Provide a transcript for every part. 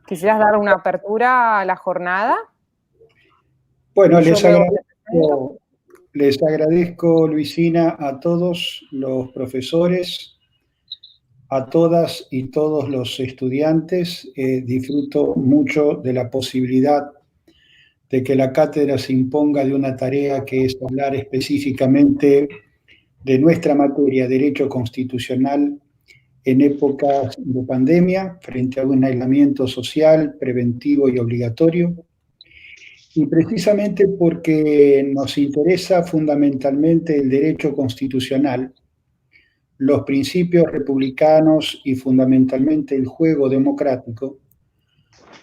¿Quisieras dar una apertura a la jornada? Bueno, les agradezco, Luisina, a todos los profesores, a todas y todos los estudiantes. Disfruto mucho de la posibilidad de que la cátedra se imponga de una tarea que es hablar específicamente de nuestra materia, Derecho Constitucional, en épocas de pandemia, frente a un aislamiento social, preventivo y obligatorio. Y precisamente porque nos interesa fundamentalmente el derecho constitucional, los principios republicanos y fundamentalmente el juego democrático,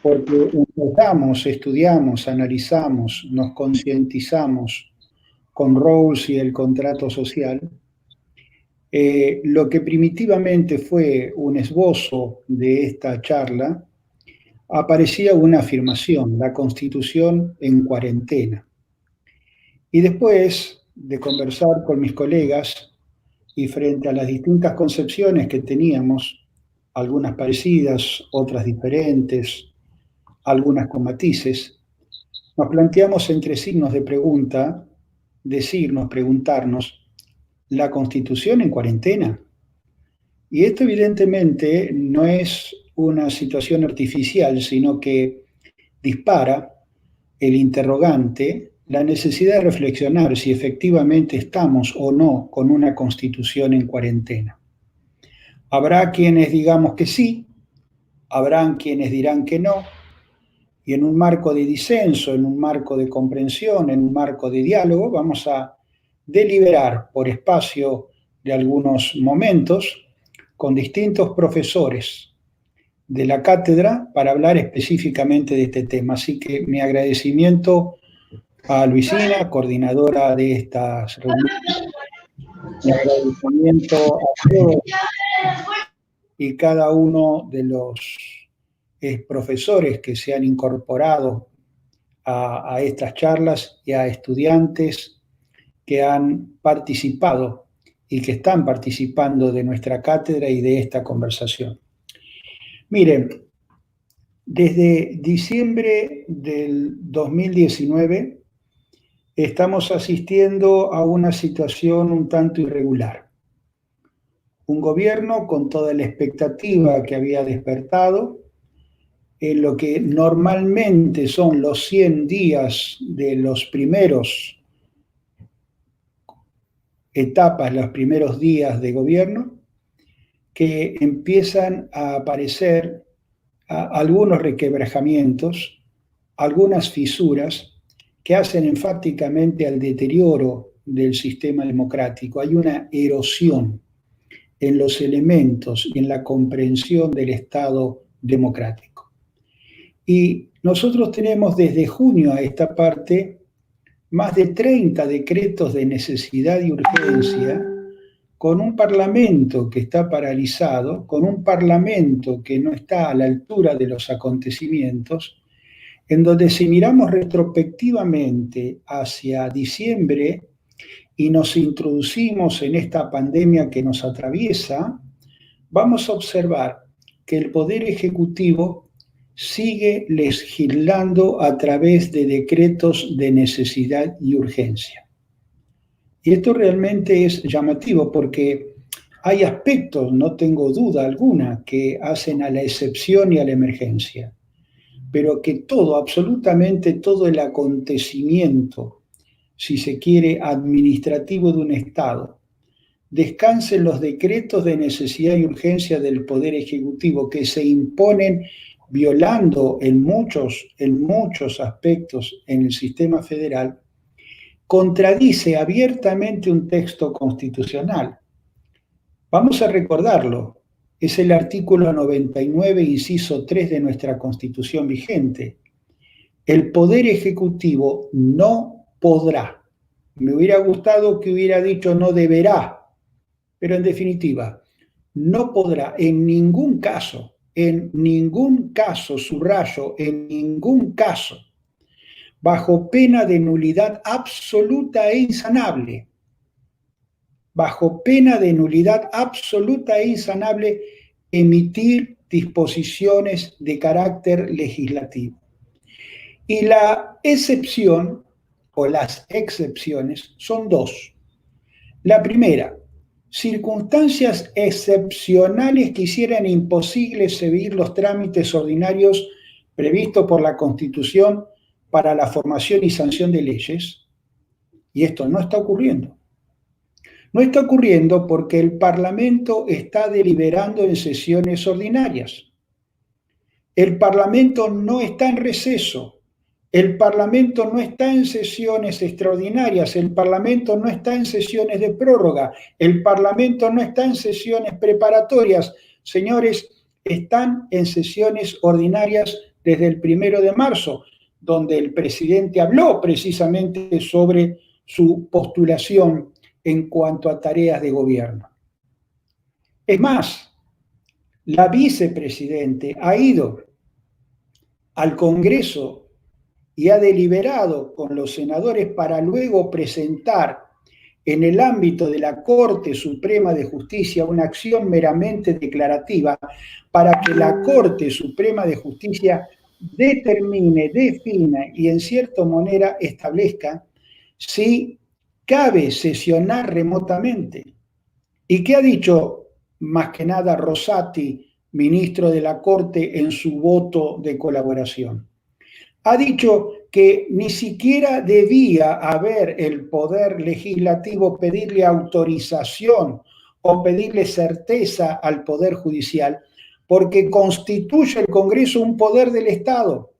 porque empezamos, estudiamos, analizamos, nos concientizamos con Rawls y el contrato social, lo que primitivamente fue un esbozo de esta charla, aparecía una afirmación, la Constitución en cuarentena. Y después de conversar con mis colegas y frente a las distintas concepciones que teníamos, algunas parecidas, otras diferentes, algunas con matices, nos planteamos entre signos de pregunta, decirnos, preguntarnos, ¿la Constitución en cuarentena? Y esto evidentemente no es una situación artificial, sino que dispara el interrogante, la necesidad de reflexionar si efectivamente estamos o no con una Constitución en cuarentena. Habrá quienes digamos que sí, habrán quienes dirán que no, y en un marco de disenso, en un marco de comprensión, en un marco de diálogo, vamos a deliberar por espacio de algunos momentos con distintos profesores de la cátedra para hablar específicamente de este tema. Así que mi agradecimiento a Luisina, coordinadora de estas reuniones, mi agradecimiento a todos y cada uno de los profesores que se han incorporado a estas charlas y a estudiantes que han participado y que están participando de nuestra cátedra y de esta conversación. Miren, desde diciembre del 2019 estamos asistiendo a una situación un tanto irregular. Un gobierno con toda la expectativa que había despertado, en lo que normalmente son los 100 días de los primeros etapas, los primeros días de gobierno, que empiezan a aparecer algunos requebrajamientos, algunas fisuras que hacen enfáticamente al deterioro del sistema democrático. Hay una erosión en los elementos y en la comprensión del Estado democrático. Y nosotros tenemos desde junio a esta parte más de 30 decretos de necesidad y urgencia, con un Parlamento que está paralizado, con un Parlamento que no está a la altura de los acontecimientos, en donde si miramos retrospectivamente hacia diciembre y nos introducimos en esta pandemia que nos atraviesa, vamos a observar que el Poder Ejecutivo sigue legislando a través de decretos de necesidad y urgencia. Y esto realmente es llamativo porque hay aspectos, no tengo duda alguna, que hacen a la excepción y a la emergencia, pero que todo, absolutamente todo el acontecimiento, si se quiere, administrativo de un Estado, descansa en los decretos de necesidad y urgencia del Poder Ejecutivo que se imponen violando en muchos aspectos en el sistema federal, contradice abiertamente un texto constitucional. Vamos a recordarlo, es el artículo 99, inciso 3 de nuestra Constitución vigente. El Poder Ejecutivo no podrá. Me hubiera gustado que hubiera dicho no deberá, pero en definitiva, no podrá en ningún caso, subrayo, en ningún caso, bajo pena de nulidad absoluta e insanable, bajo pena de nulidad absoluta e insanable, emitir disposiciones de carácter legislativo. Y la excepción, o las excepciones, son dos. La primera, circunstancias excepcionales que hicieran imposible seguir los trámites ordinarios previstos por la Constitución para la formación y sanción de leyes. Y esto no está ocurriendo. No está ocurriendo porque el Parlamento está deliberando en sesiones ordinarias. El Parlamento no está en receso. El Parlamento no está en sesiones extraordinarias, el Parlamento no está en sesiones de prórroga, el Parlamento no está en sesiones preparatorias. Señores, están en sesiones ordinarias desde el 1 de marzo, donde el presidente habló precisamente sobre su postulación en cuanto a tareas de gobierno. Es más, la vicepresidente ha ido al Congreso y ha deliberado con los senadores para luego presentar en el ámbito de la Corte Suprema de Justicia una acción meramente declarativa para que la Corte Suprema de Justicia determine, defina y en cierta manera establezca si cabe sesionar remotamente. ¿Y qué ha dicho más que nada Rosati, ministro de la Corte, en su voto de colaboración? Ha dicho que ni siquiera debía haber el poder legislativo pedirle autorización o pedirle certeza al Poder Judicial, porque constituye el Congreso un poder del Estado.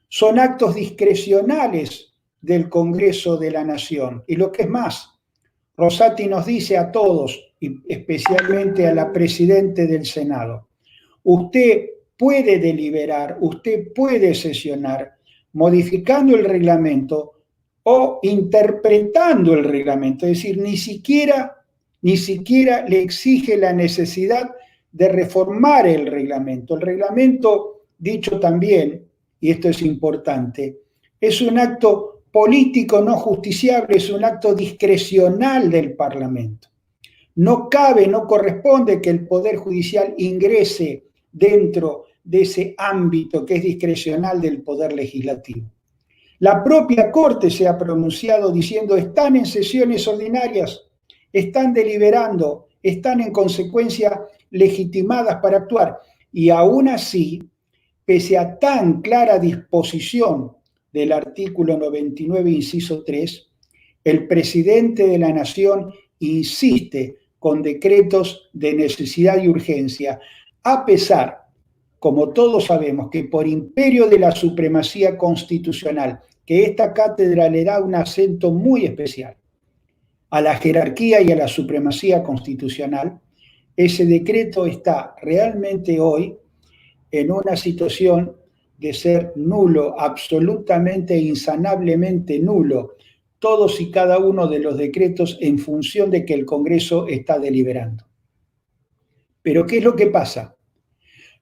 Son actos discrecionales del Congreso de la Nación. Y lo que es más, Rosati nos dice a todos, y especialmente a la presidenta del Senado, usted puede deliberar, usted puede sesionar, modificando el reglamento o interpretando el reglamento, es decir, ni siquiera le exige la necesidad de reformar el reglamento. El reglamento, dicho también, y esto es importante, es un acto político no justiciable, es un acto discrecional del Parlamento. No cabe, no corresponde que el Poder Judicial ingrese dentro de ese ámbito que es discrecional del Poder Legislativo. La propia Corte se ha pronunciado diciendo están en sesiones ordinarias, están deliberando, están en consecuencia legitimadas para actuar. Y aún así, pese a tan clara disposición del artículo 99, inciso 3, el presidente de la Nación insiste con decretos de necesidad y urgencia, a pesar, como todos sabemos, que por imperio de la supremacía constitucional, que esta cátedra le da un acento muy especial a la jerarquía y a la supremacía constitucional, ese decreto está realmente hoy en una situación de ser nulo, absolutamente e insanablemente nulo, todos y cada uno de los decretos en función de que el Congreso está deliberando. Pero ¿qué es lo que pasa?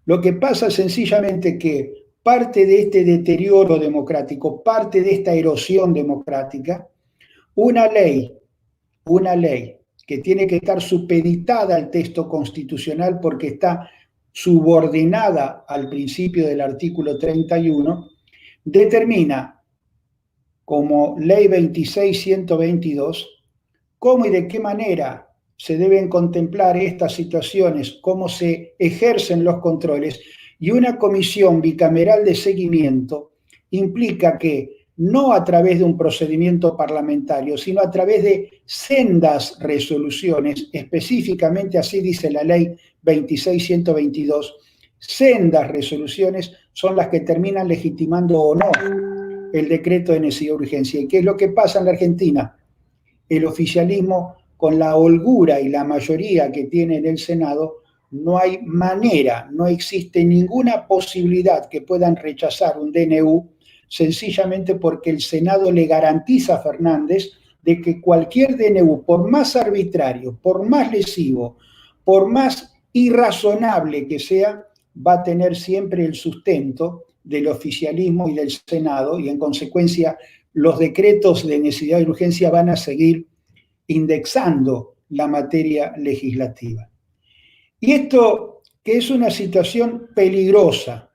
Lo que pasa es sencillamente que parte de este deterioro democrático, parte de esta erosión democrática, una ley que tiene que estar supeditada al texto constitucional porque está subordinada al principio del artículo 31, determina como ley 26.122 cómo y de qué manera se deben contemplar estas situaciones, cómo se ejercen los controles, y una comisión bicameral de seguimiento implica que no a través de un procedimiento parlamentario, sino a través de sendas resoluciones, específicamente así dice la ley 26.122, sendas resoluciones son las que terminan legitimando o no el decreto de necesidad de urgencia. ¿Y qué es lo que pasa en la Argentina? El oficialismo, con la holgura y la mayoría que tiene en el Senado, no hay manera, no existe ninguna posibilidad que puedan rechazar un DNU, sencillamente porque el Senado le garantiza a Fernández de que cualquier DNU, por más arbitrario, por más lesivo, por más irrazonable que sea, va a tener siempre el sustento del oficialismo y del Senado, y en consecuencia los decretos de necesidad y urgencia van a seguir indexando la materia legislativa. Y esto que es una situación peligrosa,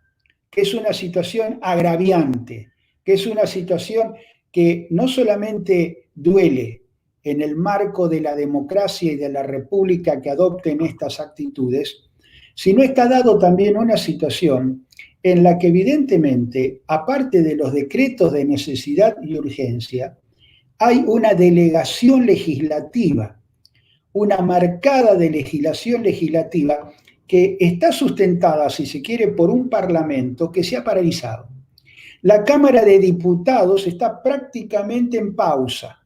que es una situación agraviante, que es una situación que no solamente duele en el marco de la democracia y de la república que adopten estas actitudes, sino está dado también una situación en la que evidentemente, aparte de los decretos de necesidad y urgencia, hay una delegación legislativa, una marcada de legislación legislativa que está sustentada, si se quiere, por un parlamento que se ha paralizado. La Cámara de Diputados está prácticamente en pausa.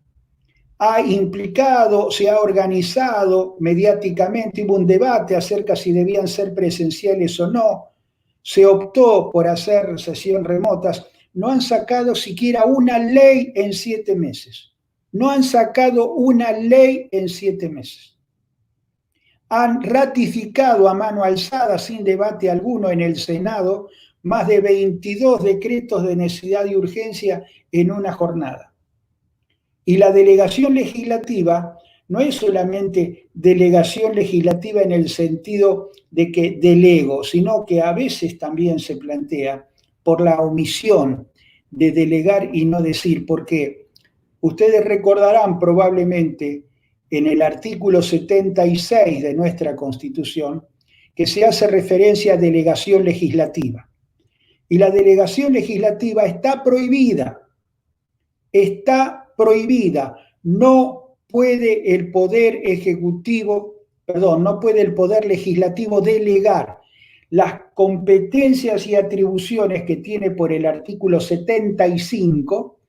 Ha implicado, se ha organizado mediáticamente, hubo un debate acerca si debían ser presenciales o no, se optó por hacer sesión remotas, no han sacado siquiera una ley en 7 meses. No han sacado una ley en 7 meses. Han ratificado a mano alzada, sin debate alguno, en el Senado, más de 22 decretos de necesidad y urgencia en una jornada. Y la delegación legislativa no es solamente delegación legislativa en el sentido de que delego, sino que a veces también se plantea por la omisión de delegar y no decir, porque ustedes recordarán probablemente en el artículo 76 de nuestra Constitución que se hace referencia a delegación legislativa. Y la delegación legislativa está prohibida. Está prohibida. No puede el poder legislativo delegar las competencias y atribuciones que tiene por el artículo 75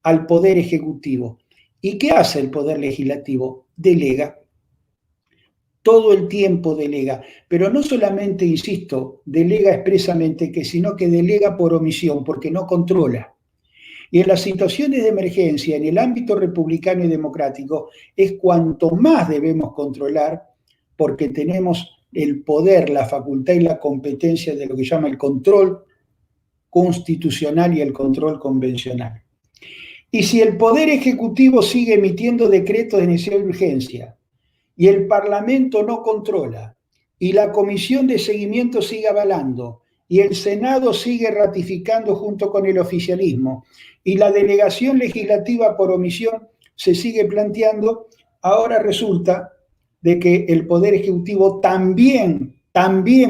al poder ejecutivo. ¿Y qué hace el poder legislativo? Delega. Todo el tiempo delega, pero no solamente, insisto, delega expresamente, sino que delega por omisión, porque no controla. Y en las situaciones de emergencia, en el ámbito republicano y democrático, es cuanto más debemos controlar, porque tenemos el poder, la facultad y la competencia de lo que llama el control constitucional y el control convencional. Y si el Poder Ejecutivo sigue emitiendo decretos de necesidad de urgencia y el Parlamento no controla y la Comisión de Seguimiento sigue avalando y el Senado sigue ratificando junto con el oficialismo y la delegación legislativa por omisión se sigue planteando, ahora resulta de que el Poder Ejecutivo también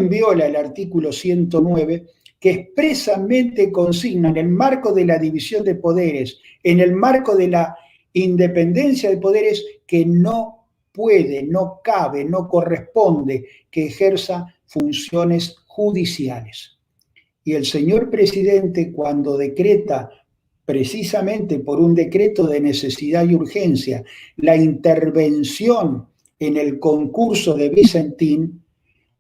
viola el artículo 109, que expresamente consigna en el marco de la división de poderes, en el marco de la independencia de poderes, que no puede, no cabe, no corresponde que ejerza funciones judiciales. Y el señor presidente, cuando decreta precisamente por un decreto de necesidad y urgencia la intervención en el concurso de Vicentín,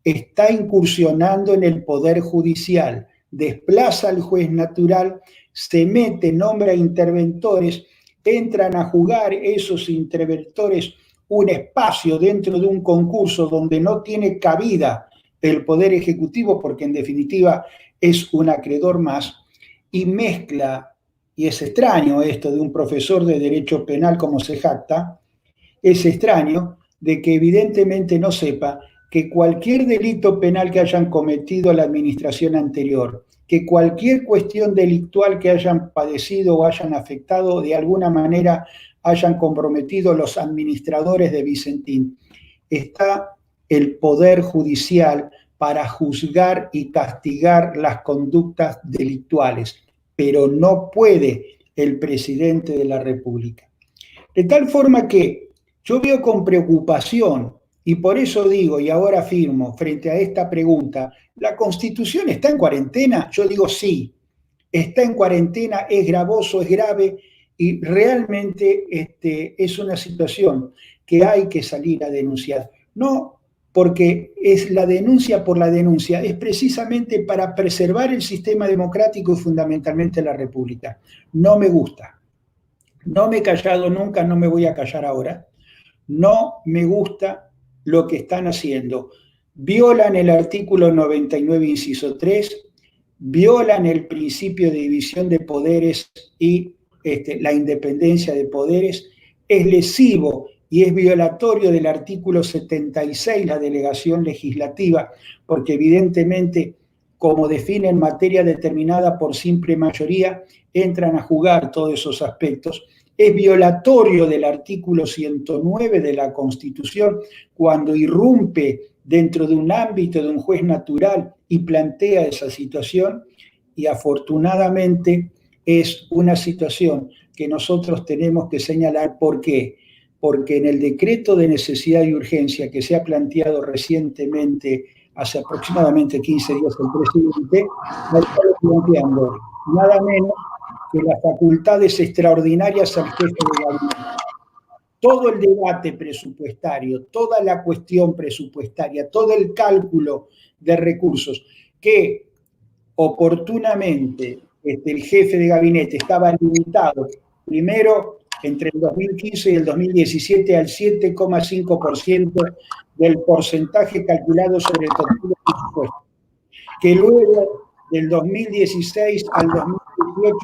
está incursionando en el poder judicial, desplaza al juez natural, se mete, nombra interventores, entran a jugar esos interventores un espacio dentro de un concurso donde no tiene cabida el Poder Ejecutivo, porque en definitiva es un acreedor más, y mezcla, y es extraño esto de un profesor de Derecho Penal como se jacta, es extraño de que evidentemente no sepa que cualquier delito penal que hayan cometido la administración anterior, que cualquier cuestión delictual que hayan padecido o hayan afectado de alguna manera, hayan comprometido los administradores de Vicentín, está el Poder Judicial para juzgar y castigar las conductas delictuales, pero no puede el presidente de la República. De tal forma que yo veo con preocupación, y por eso digo, y ahora afirmo, frente a esta pregunta, ¿la Constitución está en cuarentena? Yo digo sí, está en cuarentena, es gravoso, es grave, y realmente es una situación que hay que salir a denunciar. No porque es la denuncia por la denuncia, es precisamente para preservar el sistema democrático y fundamentalmente la República. No me gusta. No me he callado nunca, no me voy a callar ahora. No me gusta lo que están haciendo. Violan el artículo 99, inciso 3, violan el principio de división de poderes y la independencia de poderes. Es lesivo y es violatorio del artículo 76 la delegación legislativa, porque evidentemente, como define en materia determinada por simple mayoría, entran a jugar todos esos aspectos. Es violatorio del artículo 109 de la Constitución cuando irrumpe dentro de un ámbito de un juez natural y plantea esa situación, y afortunadamente es una situación que nosotros tenemos que señalar. ¿Por qué? Porque en el decreto de necesidad y urgencia que se ha planteado recientemente, hace aproximadamente 15 días, el presidente ha estado planteando nada menos que las facultades extraordinarias al jefe de gabinete. Todo el debate presupuestario, toda la cuestión presupuestaria, todo el cálculo de recursos que oportunamente el jefe de gabinete estaba limitado primero entre el 2015 y el 2017 al 7,5% del porcentaje calculado sobre el total del presupuesto, que luego del 2016 al 2018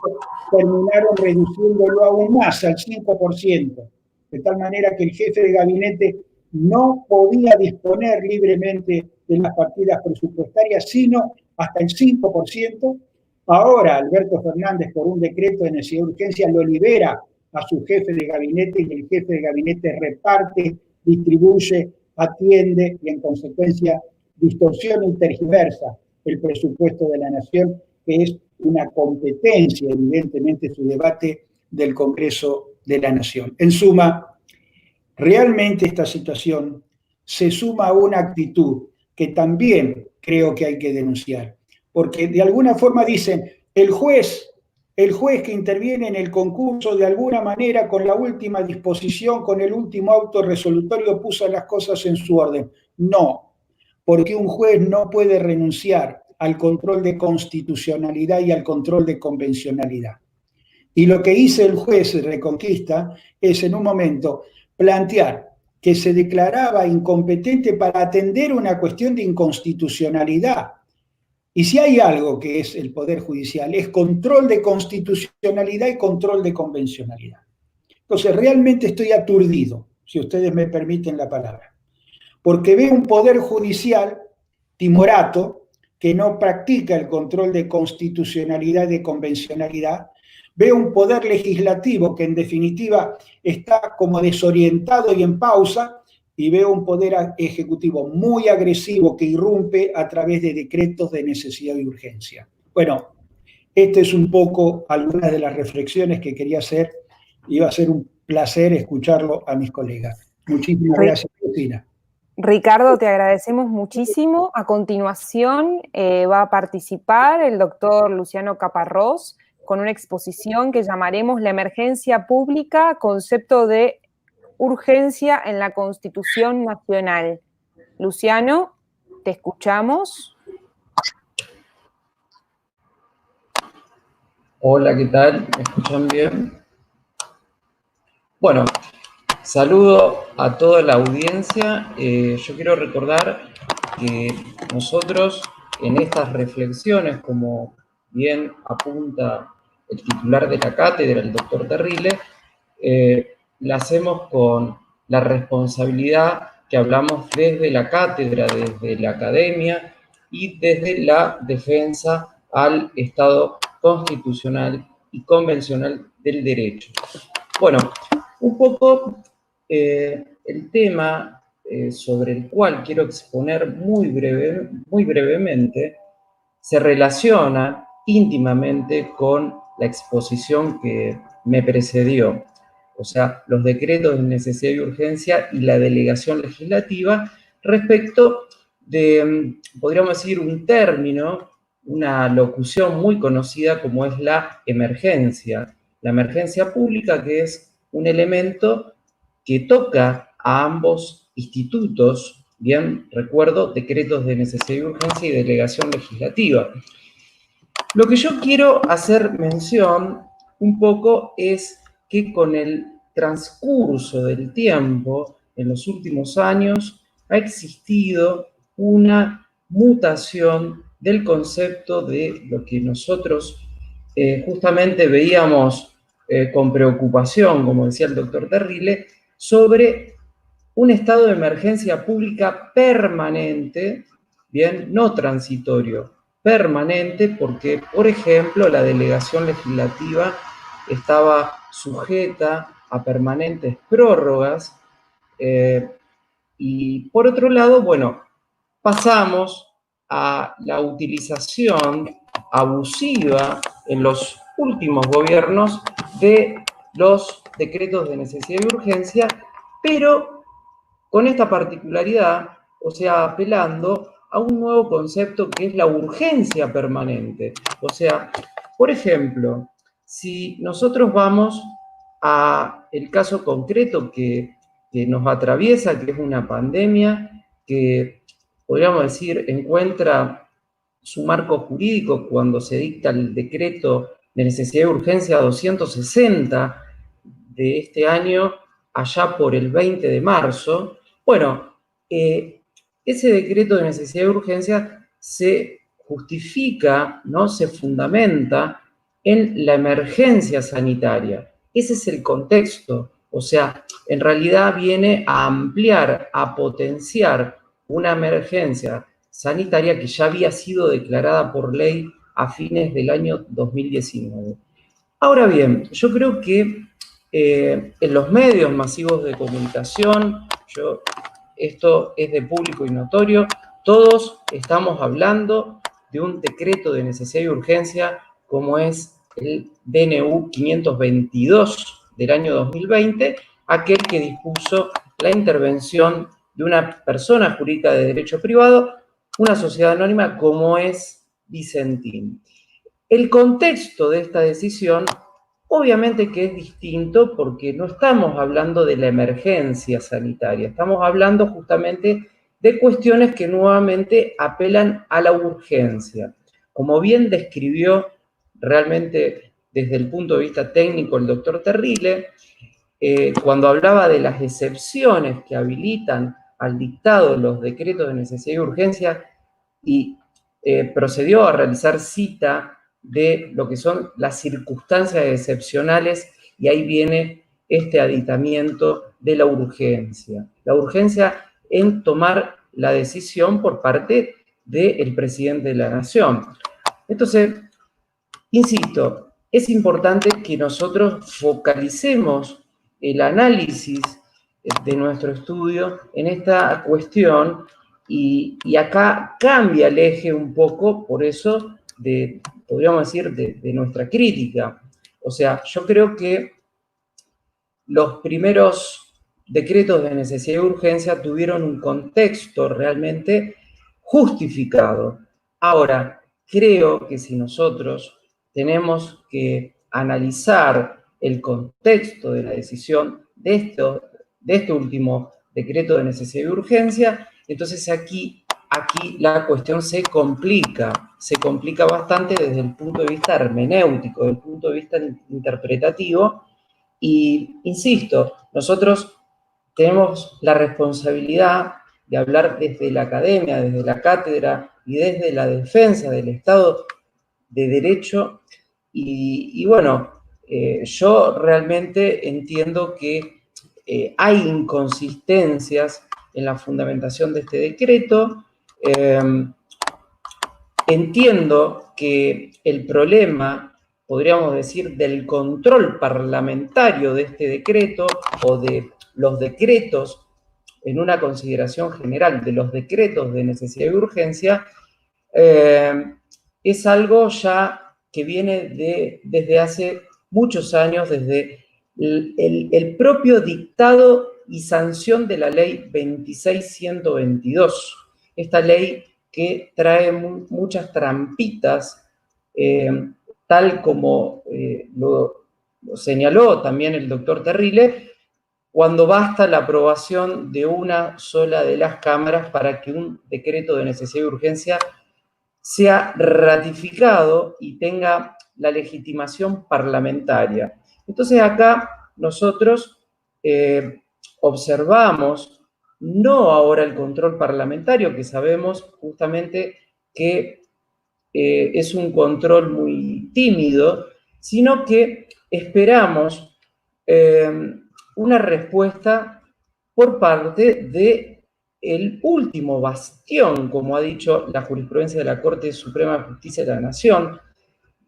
terminaron reduciéndolo aún más, al 5%, de tal manera que el jefe de gabinete no podía disponer libremente de las partidas presupuestarias, sino hasta el 5%. Ahora Alberto Fernández, por un decreto de necesidad de urgencia, lo libera a su jefe de gabinete, y el jefe de gabinete reparte, distribuye, atiende y en consecuencia distorsiona y tergiversa el presupuesto de la nación, que es una competencia, evidentemente, su debate del Congreso de la Nación. En suma, realmente esta situación se suma a una actitud que también creo que hay que denunciar, porque de alguna forma dicen, el juez que interviene en el concurso de alguna manera con la última disposición, con el último auto resolutorio, puso las cosas en su orden. No, porque un juez no puede renunciar al control de constitucionalidad y al control de convencionalidad. Y lo que hizo el juez Reconquista es en un momento plantear que se declaraba incompetente para atender una cuestión de inconstitucionalidad. Y si hay algo que es el Poder Judicial, es control de constitucionalidad y control de convencionalidad. Entonces, realmente estoy aturdido, si ustedes me permiten la palabra, porque veo un Poder Judicial timorato que no practica el control de constitucionalidad y de convencionalidad. Veo un poder legislativo que en definitiva está como desorientado y en pausa, y veo un poder ejecutivo muy agresivo que irrumpe a través de decretos de necesidad y urgencia. Bueno, este es un poco algunas de las reflexiones que quería hacer. Iba a ser un placer escucharlo a mis colegas. Muchísimas gracias, Cristina. Ricardo, te agradecemos muchísimo. A continuación va a participar el doctor Luciano Caparrós con una exposición que llamaremos La emergencia pública, concepto de urgencia en la Constitución Nacional. Luciano, te escuchamos. Hola, ¿qué tal? ¿Me escuchan bien? Bueno, saludo a toda la audiencia. Yo quiero recordar que nosotros en estas reflexiones, como bien apunta el titular de la cátedra, el doctor Terrile, la hacemos con la responsabilidad que hablamos desde la cátedra, desde la academia y desde la defensa al Estado constitucional y convencional del derecho. Bueno, un poco el tema sobre el cual quiero exponer muy brevemente se relaciona íntimamente con la exposición que me precedió, o sea, los decretos de necesidad y urgencia y la delegación legislativa respecto de, podríamos decir, un término, una locución muy conocida como es la emergencia pública, que es un elemento que toca a ambos institutos, bien recuerdo, decretos de necesidad y urgencia y delegación legislativa. Lo que yo quiero hacer mención un poco es que con el transcurso del tiempo, en los últimos años, ha existido una mutación del concepto de lo que nosotros justamente veíamos con preocupación, como decía el doctor Terrile, sobre un estado de emergencia pública permanente, bien, no transitorio, permanente, porque, por ejemplo, la delegación legislativa estaba sujeta a permanentes prórrogas, y por otro lado, bueno, pasamos a la utilización abusiva en los últimos gobiernos de los decretos de necesidad y urgencia, pero con esta particularidad, o sea, apelando a un nuevo concepto que es la urgencia permanente. O sea, por ejemplo, si nosotros vamos a el caso concreto que nos atraviesa, que es una pandemia, que podríamos decir encuentra su marco jurídico cuando se dicta el decreto de necesidad y urgencia 260 de este año, allá por el 20 de marzo. Bueno, ese decreto de necesidad y urgencia se justifica, ¿no? Se fundamenta en la emergencia sanitaria. Ese es el contexto. O sea, en realidad viene a ampliar, a potenciar una emergencia sanitaria que ya había sido declarada por ley a fines del año 2019. Ahora bien, yo creo que en los medios masivos de comunicación, esto es de público y notorio, todos estamos hablando de un decreto de necesidad y urgencia como es el DNU 522 del año 2020, aquel que dispuso la intervención de una persona jurídica de derecho privado, una sociedad anónima como es Vicentín. El contexto de esta decisión, obviamente que es distinto porque no estamos hablando de la emergencia sanitaria, estamos hablando justamente de cuestiones que nuevamente apelan a la urgencia. Como bien describió realmente desde el punto de vista técnico el doctor Terrile, cuando hablaba de las excepciones que habilitan al dictado los decretos de necesidad y urgencia y procedió a realizar cita de lo que son las circunstancias excepcionales, y ahí viene este aditamiento de la urgencia. La urgencia en tomar la decisión por parte del presidente de la Nación. Entonces, insisto, es importante que nosotros focalicemos el análisis de nuestro estudio en esta cuestión y acá cambia el eje un poco, por eso, podríamos decir, de nuestra crítica. O sea, yo creo que los primeros decretos de necesidad y urgencia tuvieron un contexto realmente justificado. Ahora, creo que si nosotros tenemos que analizar el contexto de la decisión de este último decreto de necesidad y urgencia, entonces aquí la cuestión se complica bastante desde el punto de vista hermenéutico, desde el punto de vista interpretativo. Y insisto, nosotros tenemos la responsabilidad de hablar desde la academia, desde la cátedra y desde la defensa del Estado de Derecho. Y bueno, yo realmente entiendo que hay inconsistencias en la fundamentación de este decreto. Entiendo que el problema, podríamos decir, del control parlamentario de este decreto o de los decretos, en una consideración general de los decretos de necesidad y urgencia, es algo ya que viene desde hace muchos años, desde el propio dictado y sanción de la ley 26.122. Esta ley que trae muchas trampitas, tal como lo señaló también el doctor Terrile, cuando basta la aprobación de una sola de las cámaras para que un decreto de necesidad y urgencia sea ratificado y tenga la legitimación parlamentaria. Entonces acá nosotros observamos no ahora el control parlamentario, que sabemos justamente que es un control muy tímido, sino que esperamos una respuesta por parte del último bastión, como ha dicho la jurisprudencia de la Corte Suprema de Justicia de la Nación,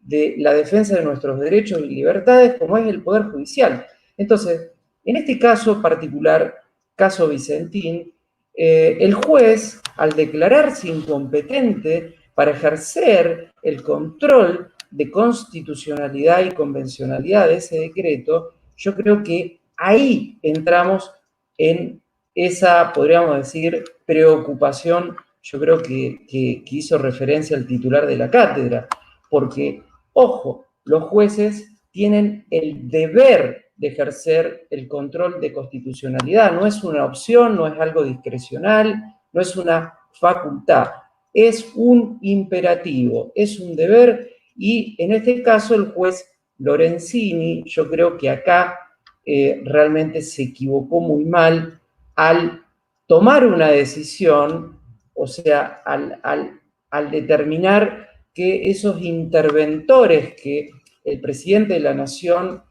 de la defensa de nuestros derechos y libertades, como es el Poder Judicial. Entonces, en este caso particular, caso Vicentín, el juez, al declararse incompetente para ejercer el control de constitucionalidad y convencionalidad de ese decreto, yo creo que ahí entramos en esa, podríamos decir, preocupación, yo creo que hizo referencia al titular de la cátedra, porque, ojo, los jueces tienen el deber de ejercer el control de constitucionalidad, no es una opción, no es algo discrecional, no es una facultad, es un imperativo, es un deber, y en este caso el juez Lorenzini, yo creo que acá realmente se equivocó muy mal al tomar una decisión, o sea, al determinar que esos interventores que el presidente de la Nación,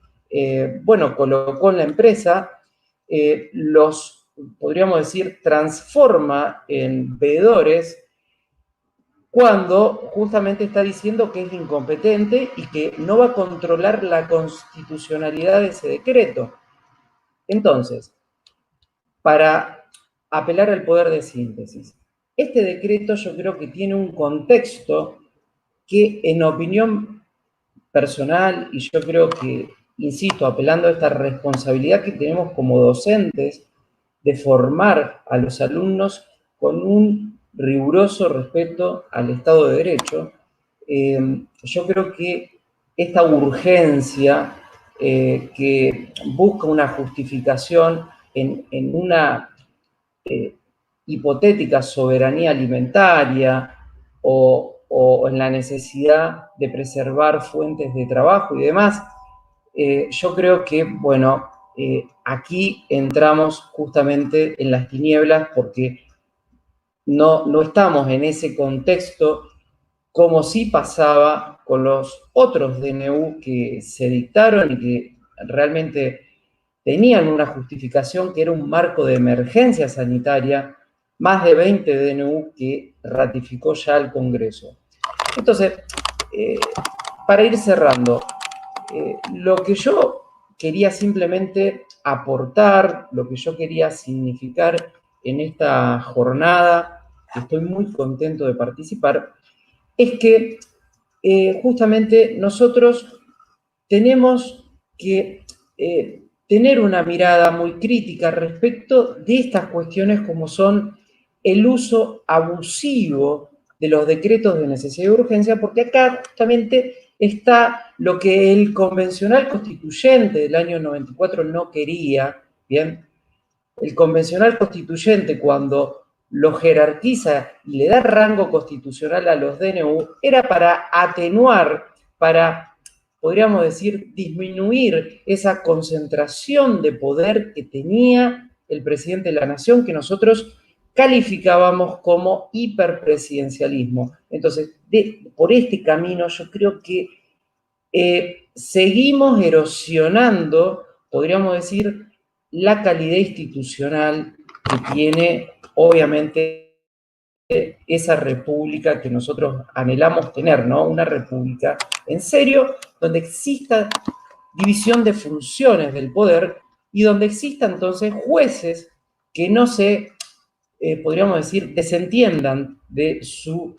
colocó en la empresa, los, podríamos decir, transforma en veedores, cuando justamente está diciendo que es incompetente y que no va a controlar la constitucionalidad de ese decreto. Entonces, para apelar al poder de síntesis, este decreto yo creo que tiene un contexto que, en opinión personal, y yo creo que, insisto, apelando a esta responsabilidad que tenemos como docentes de formar a los alumnos con un riguroso respeto al Estado de Derecho, yo creo que esta urgencia que busca una justificación en una hipotética soberanía alimentaria o en la necesidad de preservar fuentes de trabajo y demás, yo creo que, bueno, aquí entramos justamente en las tinieblas porque no estamos en ese contexto como sí pasaba con los otros DNU que se dictaron y que realmente tenían una justificación que era un marco de emergencia sanitaria, más de 20 DNU que ratificó ya el Congreso. Entonces, para ir cerrando, lo que yo quería simplemente aportar, lo que yo quería significar en esta jornada, que estoy muy contento de participar, es que justamente nosotros tenemos que tener una mirada muy crítica respecto de estas cuestiones como son el uso abusivo de los decretos de necesidad y urgencia, porque acá justamente está lo que el convencional constituyente del año 94 no quería, ¿bien? El convencional constituyente, cuando lo jerarquiza y le da rango constitucional a los DNU, era para atenuar, para, podríamos decir, disminuir esa concentración de poder que tenía el presidente de la Nación, que nosotros calificábamos como hiperpresidencialismo. Entonces, por este camino yo creo que seguimos erosionando, podríamos decir, la calidad institucional que tiene, obviamente, esa república que nosotros anhelamos tener, ¿no? Una república en serio, donde exista división de funciones del poder y donde exista entonces jueces que no se, podríamos decir, desentiendan de su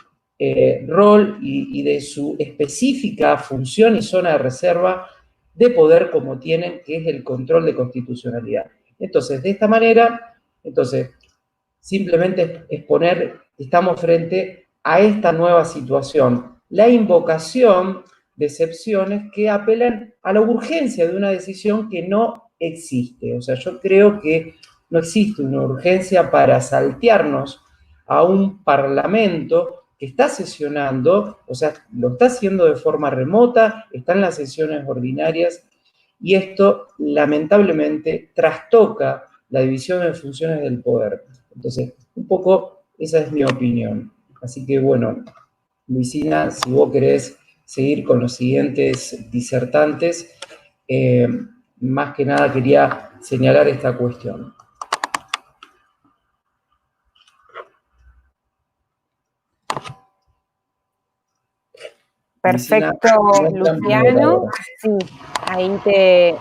rol y de su específica función y zona de reserva de poder como tienen, que es el control de constitucionalidad. Entonces, de esta manera, entonces, simplemente exponer, estamos frente a esta nueva situación, la invocación de excepciones que apelan a la urgencia de una decisión que no existe. O sea, yo creo que no existe una urgencia para saltearnos a un parlamento que está sesionando, o sea, lo está haciendo de forma remota, está en las sesiones ordinarias, y esto lamentablemente trastoca la división de funciones del poder. Entonces, un poco esa es mi opinión. Así que bueno, Luisina, si vos querés seguir con los siguientes disertantes, más que nada quería señalar esta cuestión. Perfecto, Luciano. Sí, ahí te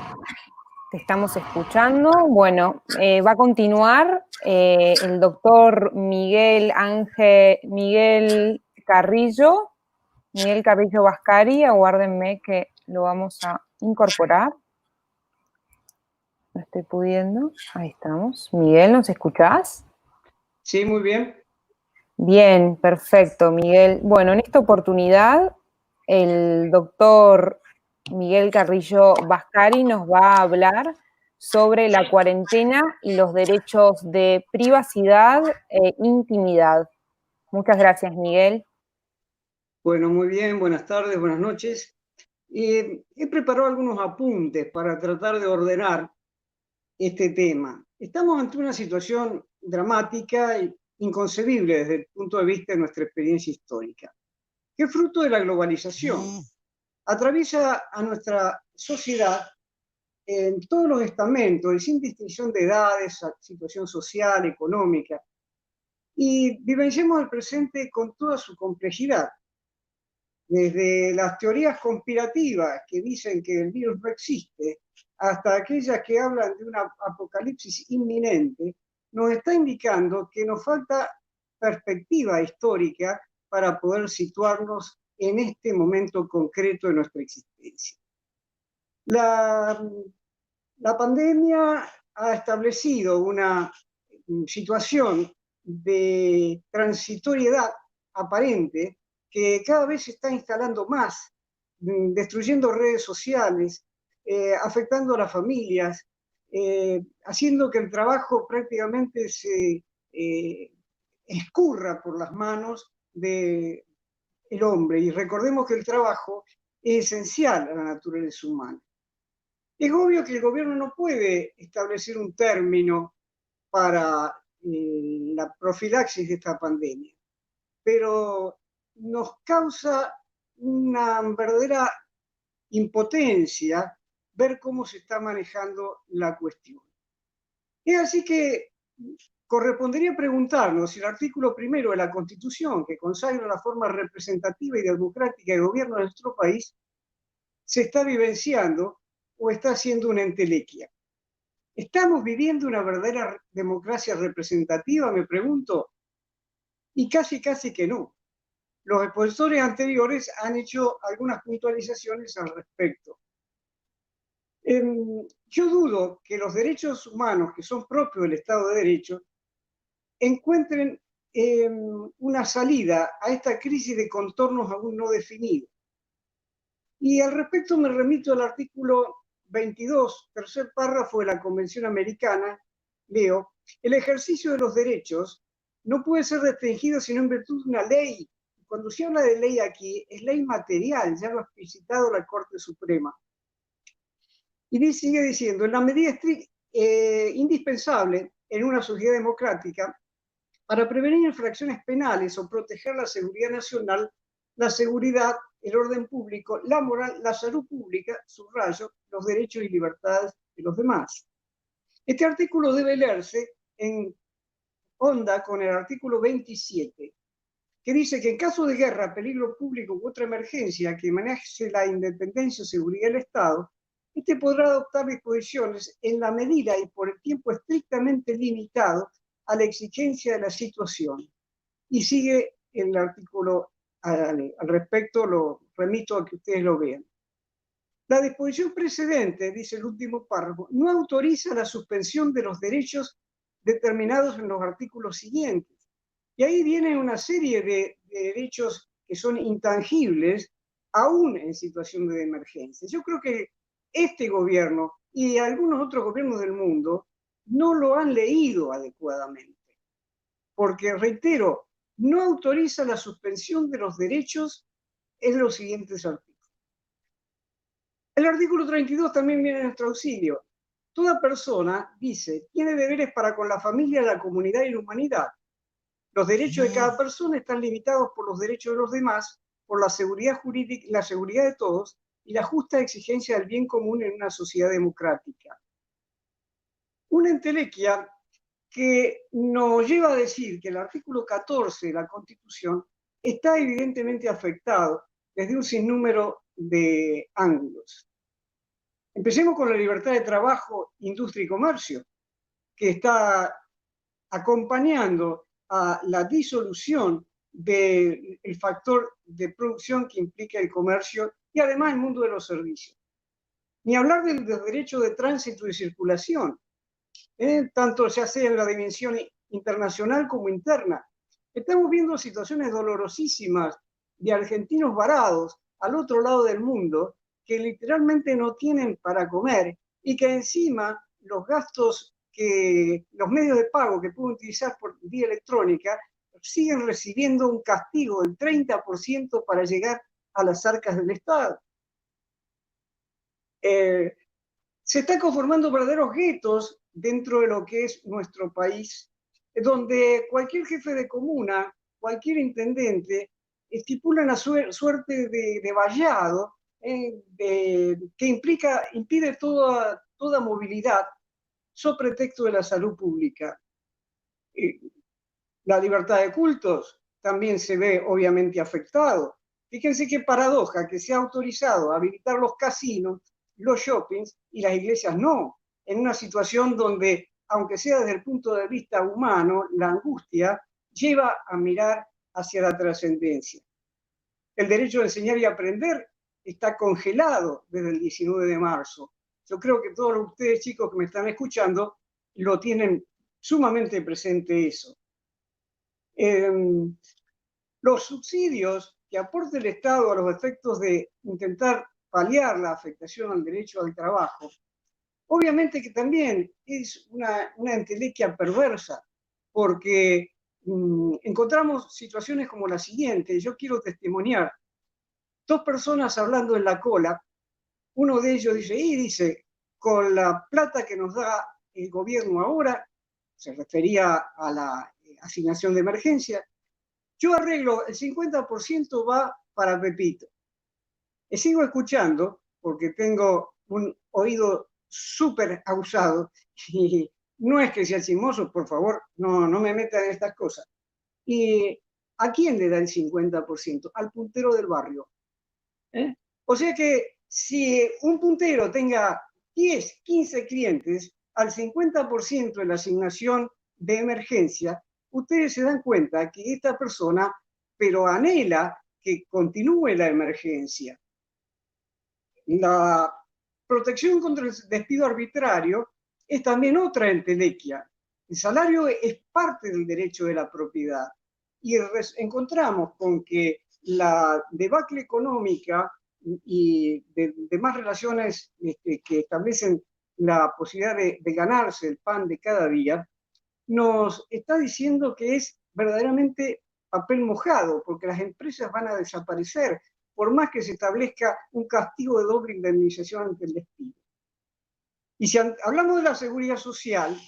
estamos escuchando. Bueno, va a continuar el doctor Miguel Carrillo Vascari. Aguárdenme que lo vamos a incorporar. No estoy pudiendo. Ahí estamos. Miguel, ¿nos escuchás? Sí, muy bien. Bien, perfecto, Miguel. Bueno, en esta oportunidad, el doctor Miguel Carrillo Vascari nos va a hablar sobre la cuarentena y los derechos de privacidad e intimidad. Muchas gracias, Miguel. Bueno, muy bien. Buenas tardes, buenas noches. He preparado algunos apuntes para tratar de ordenar este tema. Estamos ante una situación dramática e inconcebible desde el punto de vista de nuestra experiencia histórica, que es fruto de la globalización. Atraviesa a nuestra sociedad en todos los estamentos y sin distinción de edades, situación social, económica, y vivenciamos el presente con toda su complejidad. Desde las teorías conspirativas que dicen que el virus no existe, hasta aquellas que hablan de una apocalipsis inminente, nos está indicando que nos falta perspectiva histórica para poder situarnos en este momento concreto de nuestra existencia. La pandemia ha establecido una situación de transitoriedad aparente que cada vez se está instalando más, destruyendo redes sociales, afectando a las familias, haciendo que el trabajo prácticamente se escurra por las manos del hombre. Y recordemos que el trabajo es esencial a la naturaleza humana. Es obvio que el gobierno no puede establecer un término para la profilaxis de esta pandemia, pero nos causa una verdadera impotencia ver cómo se está manejando la cuestión. Es así que correspondería preguntarnos si el artículo 1 de la Constitución, que consagra la forma representativa y democrática de gobierno de nuestro país, se está vivenciando o está siendo una entelequia. ¿Estamos viviendo una verdadera democracia representativa, me pregunto? Y casi que no. Los expositores anteriores han hecho algunas puntualizaciones al respecto. Yo dudo que los derechos humanos, que son propios del Estado de Derecho, encuentren una salida a esta crisis de contornos aún no definidos. Y al respecto me remito al artículo 22, tercer párrafo de la Convención Americana. Leo: el ejercicio de los derechos no puede ser restringido sino en virtud de una ley. Cuando se habla de ley aquí, es ley material, ya lo ha explicitado la Corte Suprema. Y sigue diciendo: en la medida indispensable en una sociedad democrática para prevenir infracciones penales o proteger la seguridad nacional, la seguridad, el orden público, la moral, la salud pública, subrayo, los derechos y libertades de los demás. Este artículo debe leerse en onda con el artículo 27, que dice que en caso de guerra, peligro público u otra emergencia que maneje la independencia o seguridad del Estado, este podrá adoptar disposiciones en la medida y por el tiempo estrictamente limitado a la exigencia de la situación. Y sigue el artículo al respecto, lo remito a que ustedes lo vean. La disposición precedente, dice el último párrafo, no autoriza la suspensión de los derechos determinados en los artículos siguientes. Y ahí viene una serie de derechos que son intangibles, aún en situación de emergencia. Yo creo que este gobierno y algunos otros gobiernos del mundo no lo han leído adecuadamente. Porque, reitero, no autoriza la suspensión de los derechos en los siguientes artículos. El artículo 32 también viene en nuestro auxilio. Toda persona, dice, tiene deberes para con la familia, la comunidad y la humanidad. Los derechos de cada persona están limitados por los derechos de los demás, por la seguridad jurídica, la seguridad de todos y la justa exigencia del bien común en una sociedad democrática. Una entelequia que nos lleva a decir que el artículo 14 de la Constitución está evidentemente afectado desde un sinnúmero de ángulos. Empecemos con la libertad de trabajo, industria y comercio, que está acompañando a la disolución del factor de producción que implica el comercio y además el mundo de los servicios. Ni hablar del derecho de tránsito y circulación, tanto ya sea en la dimensión internacional como interna. Estamos viendo situaciones dolorosísimas de argentinos varados al otro lado del mundo que literalmente no tienen para comer y que encima los gastos los medios de pago que pueden utilizar por vía electrónica siguen recibiendo un castigo del 30% para llegar a las arcas del Estado. Se están conformando verdaderos guetos dentro de lo que es nuestro país, donde cualquier jefe de comuna, cualquier intendente, estipula una suerte de vallado que impide toda movilidad sobre pretexto de la salud pública. La libertad de cultos también se ve obviamente afectado. Fíjense qué paradoja que se ha autorizado a habilitar los casinos, los shoppings y las iglesias no, en una situación donde, aunque sea desde el punto de vista humano, la angustia lleva a mirar hacia la trascendencia. El derecho de enseñar y aprender está congelado desde el 19 de marzo. Yo creo que todos ustedes, chicos que me están escuchando, lo tienen sumamente presente eso. Los subsidios que aporta el Estado a los efectos de intentar paliar la afectación al derecho al trabajo, obviamente que también es una entelequia perversa, porque encontramos situaciones como la siguiente. Yo quiero testimoniar. Dos personas hablando en la cola, uno de ellos dice, con la plata que nos da el gobierno ahora, se refería a la asignación de emergencia, yo arreglo, el 50% va para Pepito. Y sigo escuchando, porque tengo un oído súper abusado, y no es que sea chismoso, por favor, no me metan en estas cosas. ¿Y a quién le da el 50%? Al puntero del barrio. O sea que si un puntero tenga 10, 15 clientes, al 50% de la asignación de emergencia, ustedes se dan cuenta que esta persona, pero anhela que continúe la emergencia. La protección contra el despido arbitrario es también otra entelequia. El salario es parte del derecho de la propiedad. Y encontramos con que la debacle económica y demás relaciones que establecen la posibilidad de ganarse el pan de cada día, nos está diciendo que es verdaderamente papel mojado, porque las empresas van a desaparecer, por más que se establezca un castigo de doble indemnización ante el despido. Y si hablamos de la seguridad social,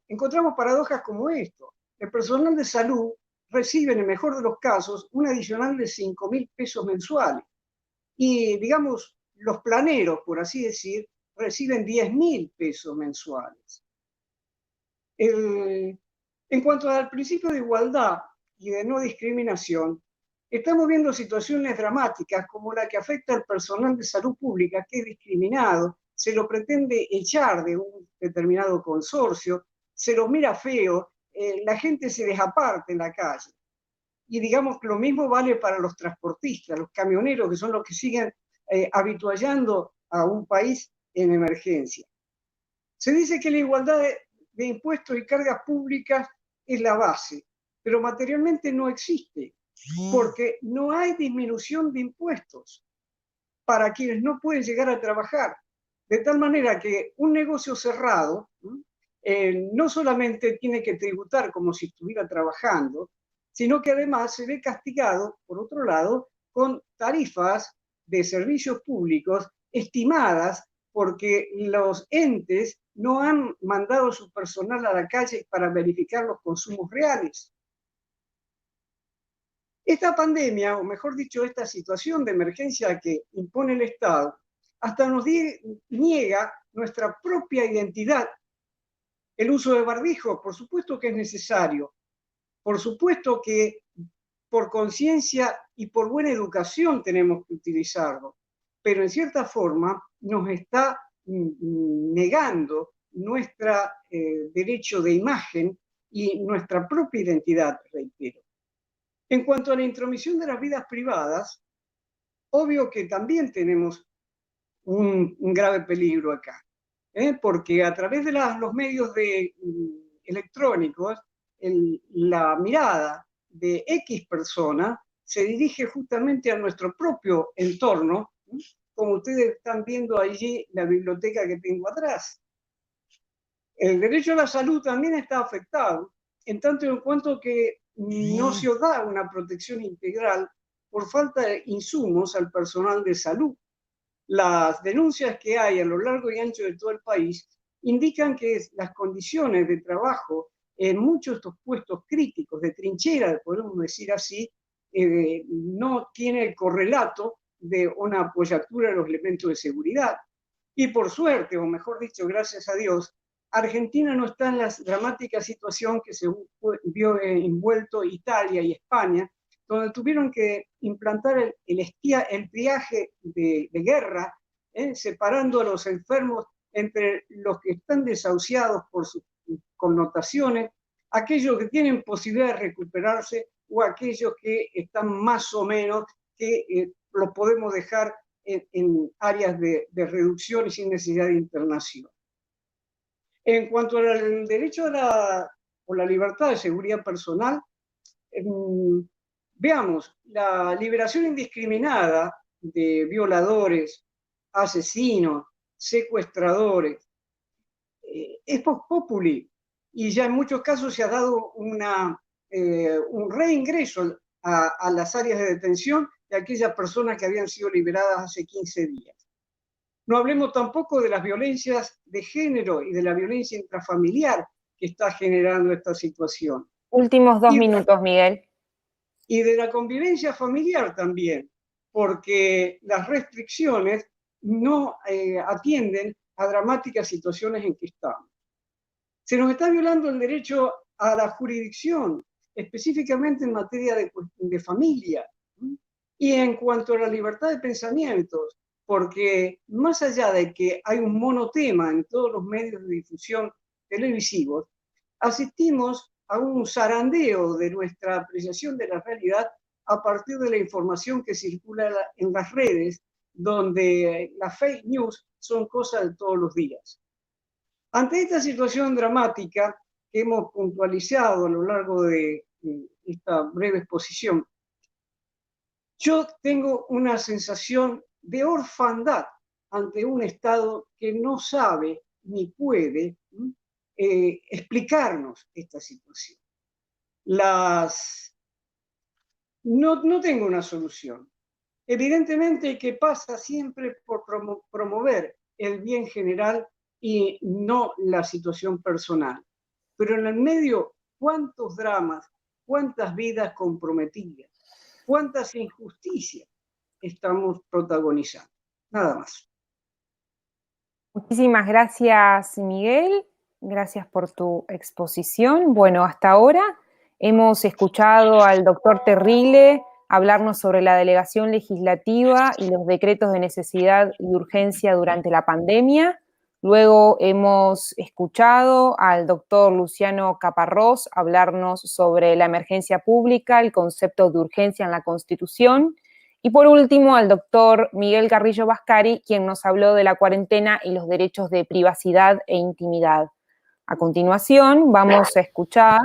encontramos paradojas como esto. El personal de salud recibe, en el mejor de los casos, un adicional de 5.000 pesos mensuales. Y, digamos, los planeros, por así decir, reciben 10.000 pesos mensuales. En cuanto al principio de igualdad y de no discriminación, estamos viendo situaciones dramáticas como la que afecta al personal de salud pública, que es discriminado, se lo pretende echar de un determinado consorcio, se los mira feo, la gente se desaparta en la calle. Y digamos que lo mismo vale para los transportistas, los camioneros, que son los que siguen habituallando a un país en emergencia. Se dice que la igualdad de impuestos y cargas públicas es la base, pero materialmente no existe, porque no hay disminución de impuestos para quienes no pueden llegar a trabajar. De tal manera que un negocio cerrado no solamente tiene que tributar como si estuviera trabajando, sino que además se ve castigado, por otro lado, con tarifas de servicios públicos estimadas porque los entes no han mandado su personal a la calle para verificar los consumos reales. Esta pandemia, o mejor dicho, esta situación de emergencia que impone el Estado, hasta nos niega nuestra propia identidad. El uso de barbijo, por supuesto que es necesario. Por supuesto que por conciencia y por buena educación tenemos que utilizarlo, pero en cierta forma nos está negando nuestro derecho de imagen y nuestra propia identidad, reitero. En cuanto a la intromisión de las vidas privadas, obvio que también tenemos un grave peligro acá, porque a través de los medios electrónicos, la mirada de X persona se dirige justamente a nuestro propio entorno, como ustedes están viendo allí la biblioteca que tengo atrás. El derecho a la salud también está afectado, en tanto y en cuanto que no se da una protección integral por falta de insumos al personal de salud. Las denuncias que hay a lo largo y ancho de todo el país indican que las condiciones de trabajo en muchos de estos puestos críticos de trinchera, podemos decir así, no tiene el correlato de una apoyatura de los elementos de seguridad. Y por suerte, o mejor dicho, gracias a Dios, Argentina no está en la dramática situación que se vio envuelto Italia y España, donde tuvieron que implantar el triaje de guerra, separando a los enfermos entre los que están desahuciados por sus connotaciones, aquellos que tienen posibilidad de recuperarse o aquellos que están más o menos, que los podemos dejar en áreas de reducción y sin necesidad de internación. En cuanto al derecho o la libertad de seguridad personal, veamos, la liberación indiscriminada de violadores, asesinos, secuestradores, es post populi, y ya en muchos casos se ha dado un reingreso a las áreas de detención de aquellas personas que habían sido liberadas hace 15 días. No hablemos tampoco de las violencias de género y de la violencia intrafamiliar que está generando esta situación. Últimos 2 minutos, Miguel. Y de la convivencia familiar también, porque las restricciones no atienden a dramáticas situaciones en que estamos. Se nos está violando el derecho a la jurisdicción, específicamente en materia de familia, y en cuanto a la libertad de pensamientos, porque más allá de que hay un monotema en todos los medios de difusión televisivos, asistimos a un zarandeo de nuestra apreciación de la realidad a partir de la información que circula en las redes, donde las fake news son cosas de todos los días. Ante esta situación dramática que hemos puntualizado a lo largo de esta breve exposición, yo tengo una sensación de orfandad ante un Estado que no sabe ni puede explicarnos esta situación. No tengo una solución. Evidentemente que pasa siempre por promover el bien general y no la situación personal. Pero en el medio, ¿cuántos dramas, cuántas vidas comprometidas, cuántas injusticias estamos protagonizando? Nada más. Muchísimas gracias, Miguel. Gracias por tu exposición. Bueno, hasta ahora hemos escuchado al doctor Terrile hablarnos sobre la delegación legislativa y los decretos de necesidad y urgencia durante la pandemia. Luego hemos escuchado al doctor Luciano Caparrós hablarnos sobre la emergencia pública, el concepto de urgencia en la Constitución. Y por último, al doctor Miguel Carrillo Vascari, quien nos habló de la cuarentena y los derechos de privacidad e intimidad. A continuación, vamos a escuchar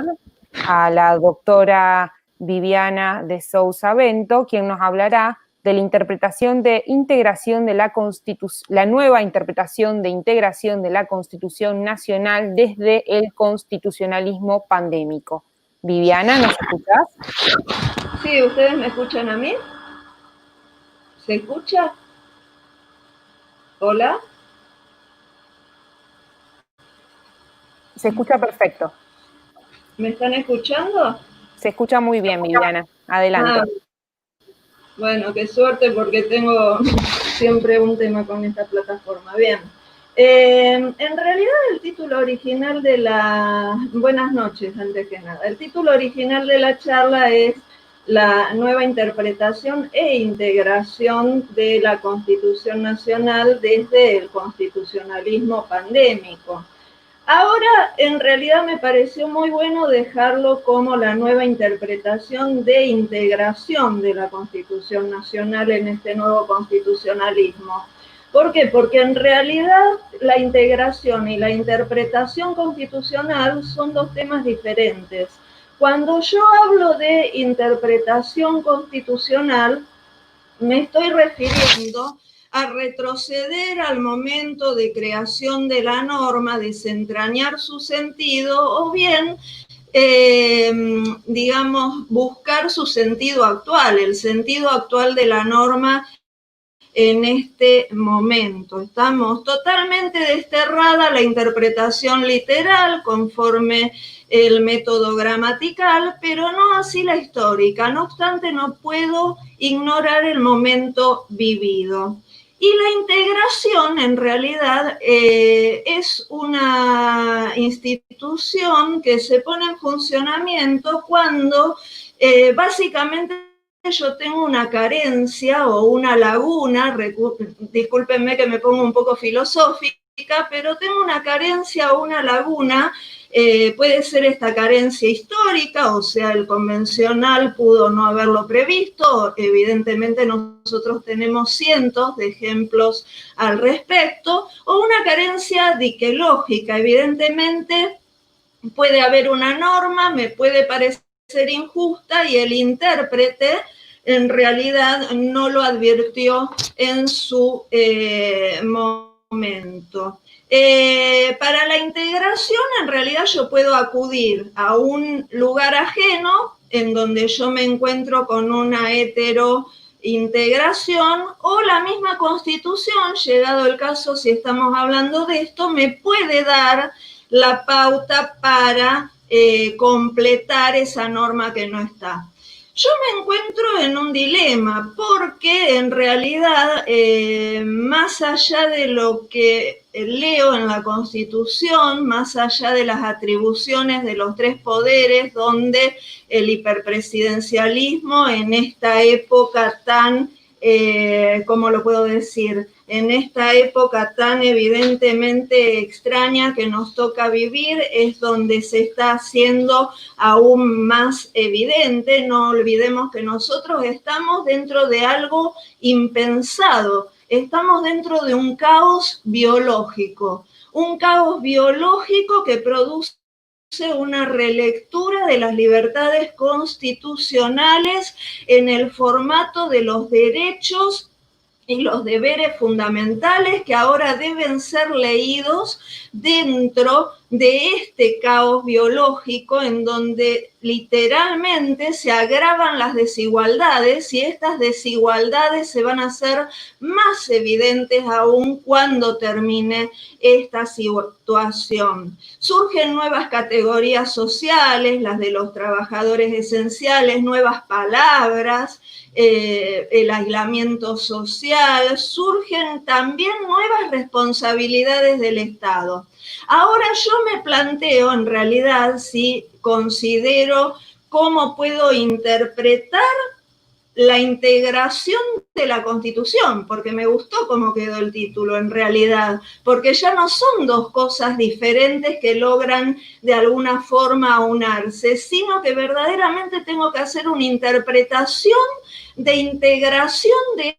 a la doctora Viviana de Sousa Bento, quien nos hablará de la interpretación de integración de la nueva interpretación de integración de la Constitución Nacional desde el constitucionalismo pandémico. Viviana, ¿nos escuchás? Sí, ¿ustedes me escuchan a mí? ¿Se escucha? ¿Hola? Se escucha perfecto. ¿Me están escuchando? Se escucha muy bien, Viviana. Adelante. Bueno, qué suerte porque tengo siempre un tema con esta plataforma. Bien. En realidad el título original de la... Buenas noches, antes que nada. El título original de la charla es la nueva interpretación e integración de la Constitución Nacional desde el constitucionalismo pandémico. Ahora, en realidad me pareció muy bueno dejarlo como la nueva interpretación de integración de la Constitución Nacional en este nuevo constitucionalismo. ¿Por qué? Porque en realidad la integración y la interpretación constitucional son dos temas diferentes. Cuando yo hablo de interpretación constitucional, me estoy refiriendo a retroceder al momento de creación de la norma, desentrañar su sentido o bien, digamos, buscar su sentido actual, el sentido actual de la norma en este momento. Estamos totalmente desterrada la interpretación literal conforme el método gramatical, pero no así la histórica. No obstante, no puedo ignorar el momento vivido. Y la integración, en realidad, es una institución que se pone en funcionamiento cuando básicamente yo tengo una carencia o una laguna, discúlpenme que me pongo un poco filosófica, pero tengo una carencia o una laguna, puede ser esta carencia histórica, o sea, el convencional pudo no haberlo previsto, evidentemente nosotros tenemos cientos de ejemplos al respecto, o una carencia diquelógica, evidentemente puede haber una norma, me puede parecer injusta y el intérprete en realidad no lo advirtió en su momento. Para la integración, en realidad yo puedo acudir a un lugar ajeno en donde yo me encuentro con una heterointegración o la misma Constitución, llegado el caso, si estamos hablando de esto, me puede dar la pauta para completar esa norma que no está. Yo me encuentro en un dilema porque en realidad, más allá de lo que leo en la Constitución, más allá de las atribuciones de los tres poderes, donde el hiperpresidencialismo en esta época tan, ¿cómo lo puedo decir?, en esta época tan evidentemente extraña que nos toca vivir, es donde se está haciendo aún más evidente. No olvidemos que nosotros estamos dentro de algo impensado, estamos dentro de un caos biológico que produce una relectura de las libertades constitucionales en el formato de los derechos y los deberes fundamentales que ahora deben ser leídos dentro de este caos biológico en donde literalmente se agravan las desigualdades y estas desigualdades se van a hacer más evidentes aún cuando termine esta situación. Surgen nuevas categorías sociales, las de los trabajadores esenciales, nuevas palabras, el aislamiento social, surgen también nuevas responsabilidades del Estado. Ahora yo me planteo, en realidad, si considero cómo puedo interpretar la integración de la Constitución, porque me gustó cómo quedó el título en realidad, porque ya no son dos cosas diferentes que logran de alguna forma aunarse, sino que verdaderamente tengo que hacer una interpretación de integración de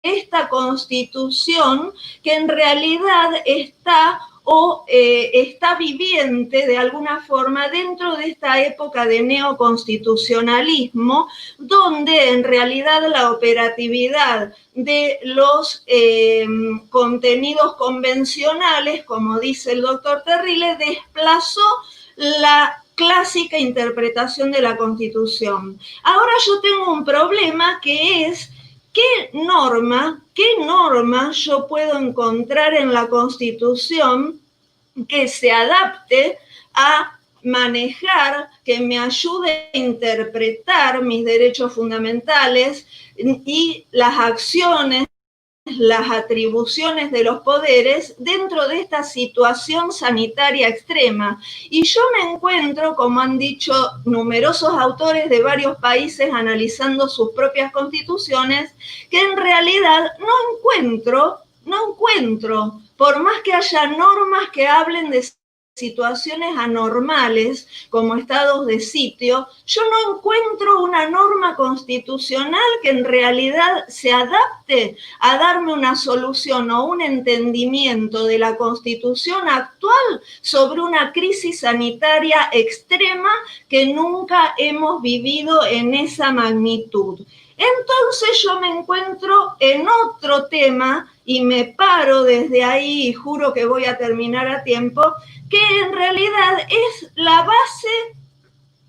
esta Constitución que en realidad está está viviente de alguna forma dentro de esta época de neoconstitucionalismo, donde en realidad la operatividad de los contenidos convencionales, como dice el doctor Terrile, desplazó la clásica interpretación de la Constitución. Ahora yo tengo un problema que es ¿qué norma yo puedo encontrar en la Constitución que se adapte a manejar, que me ayude a interpretar mis derechos fundamentales y las acciones las atribuciones de los poderes dentro de esta situación sanitaria extrema. Y yo me encuentro, como han dicho numerosos autores de varios países analizando sus propias constituciones, que en realidad no encuentro, por más que haya normas que hablen de situaciones anormales como estados de sitio, yo no encuentro una norma constitucional que en realidad se adapte a darme una solución o un entendimiento de la Constitución actual sobre una crisis sanitaria extrema que nunca hemos vivido en esa magnitud. Entonces yo me encuentro en otro tema y me paro desde ahí y juro que voy a terminar a tiempo, que en realidad es la base,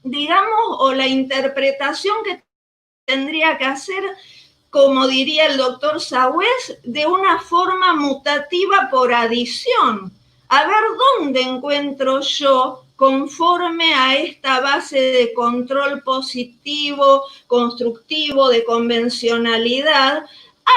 digamos, o la interpretación que tendría que hacer, como diría el doctor Sagüez, de una forma mutativa por adición. A ver dónde encuentro yo, conforme a esta base de control positivo, constructivo, de convencionalidad,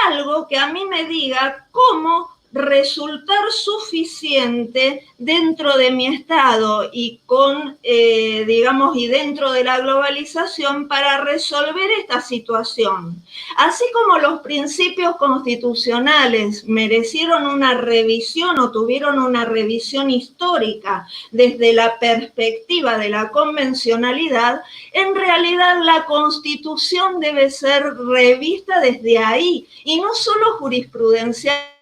algo que a mí me diga cómo resultar suficiente dentro de mi estado y con, digamos, y dentro de la globalización para resolver esta situación. Así como los principios constitucionales merecieron una revisión o tuvieron una revisión histórica desde la perspectiva de la convencionalidad, en realidad la Constitución debe ser revista desde ahí y no solo jurisprudencialmente.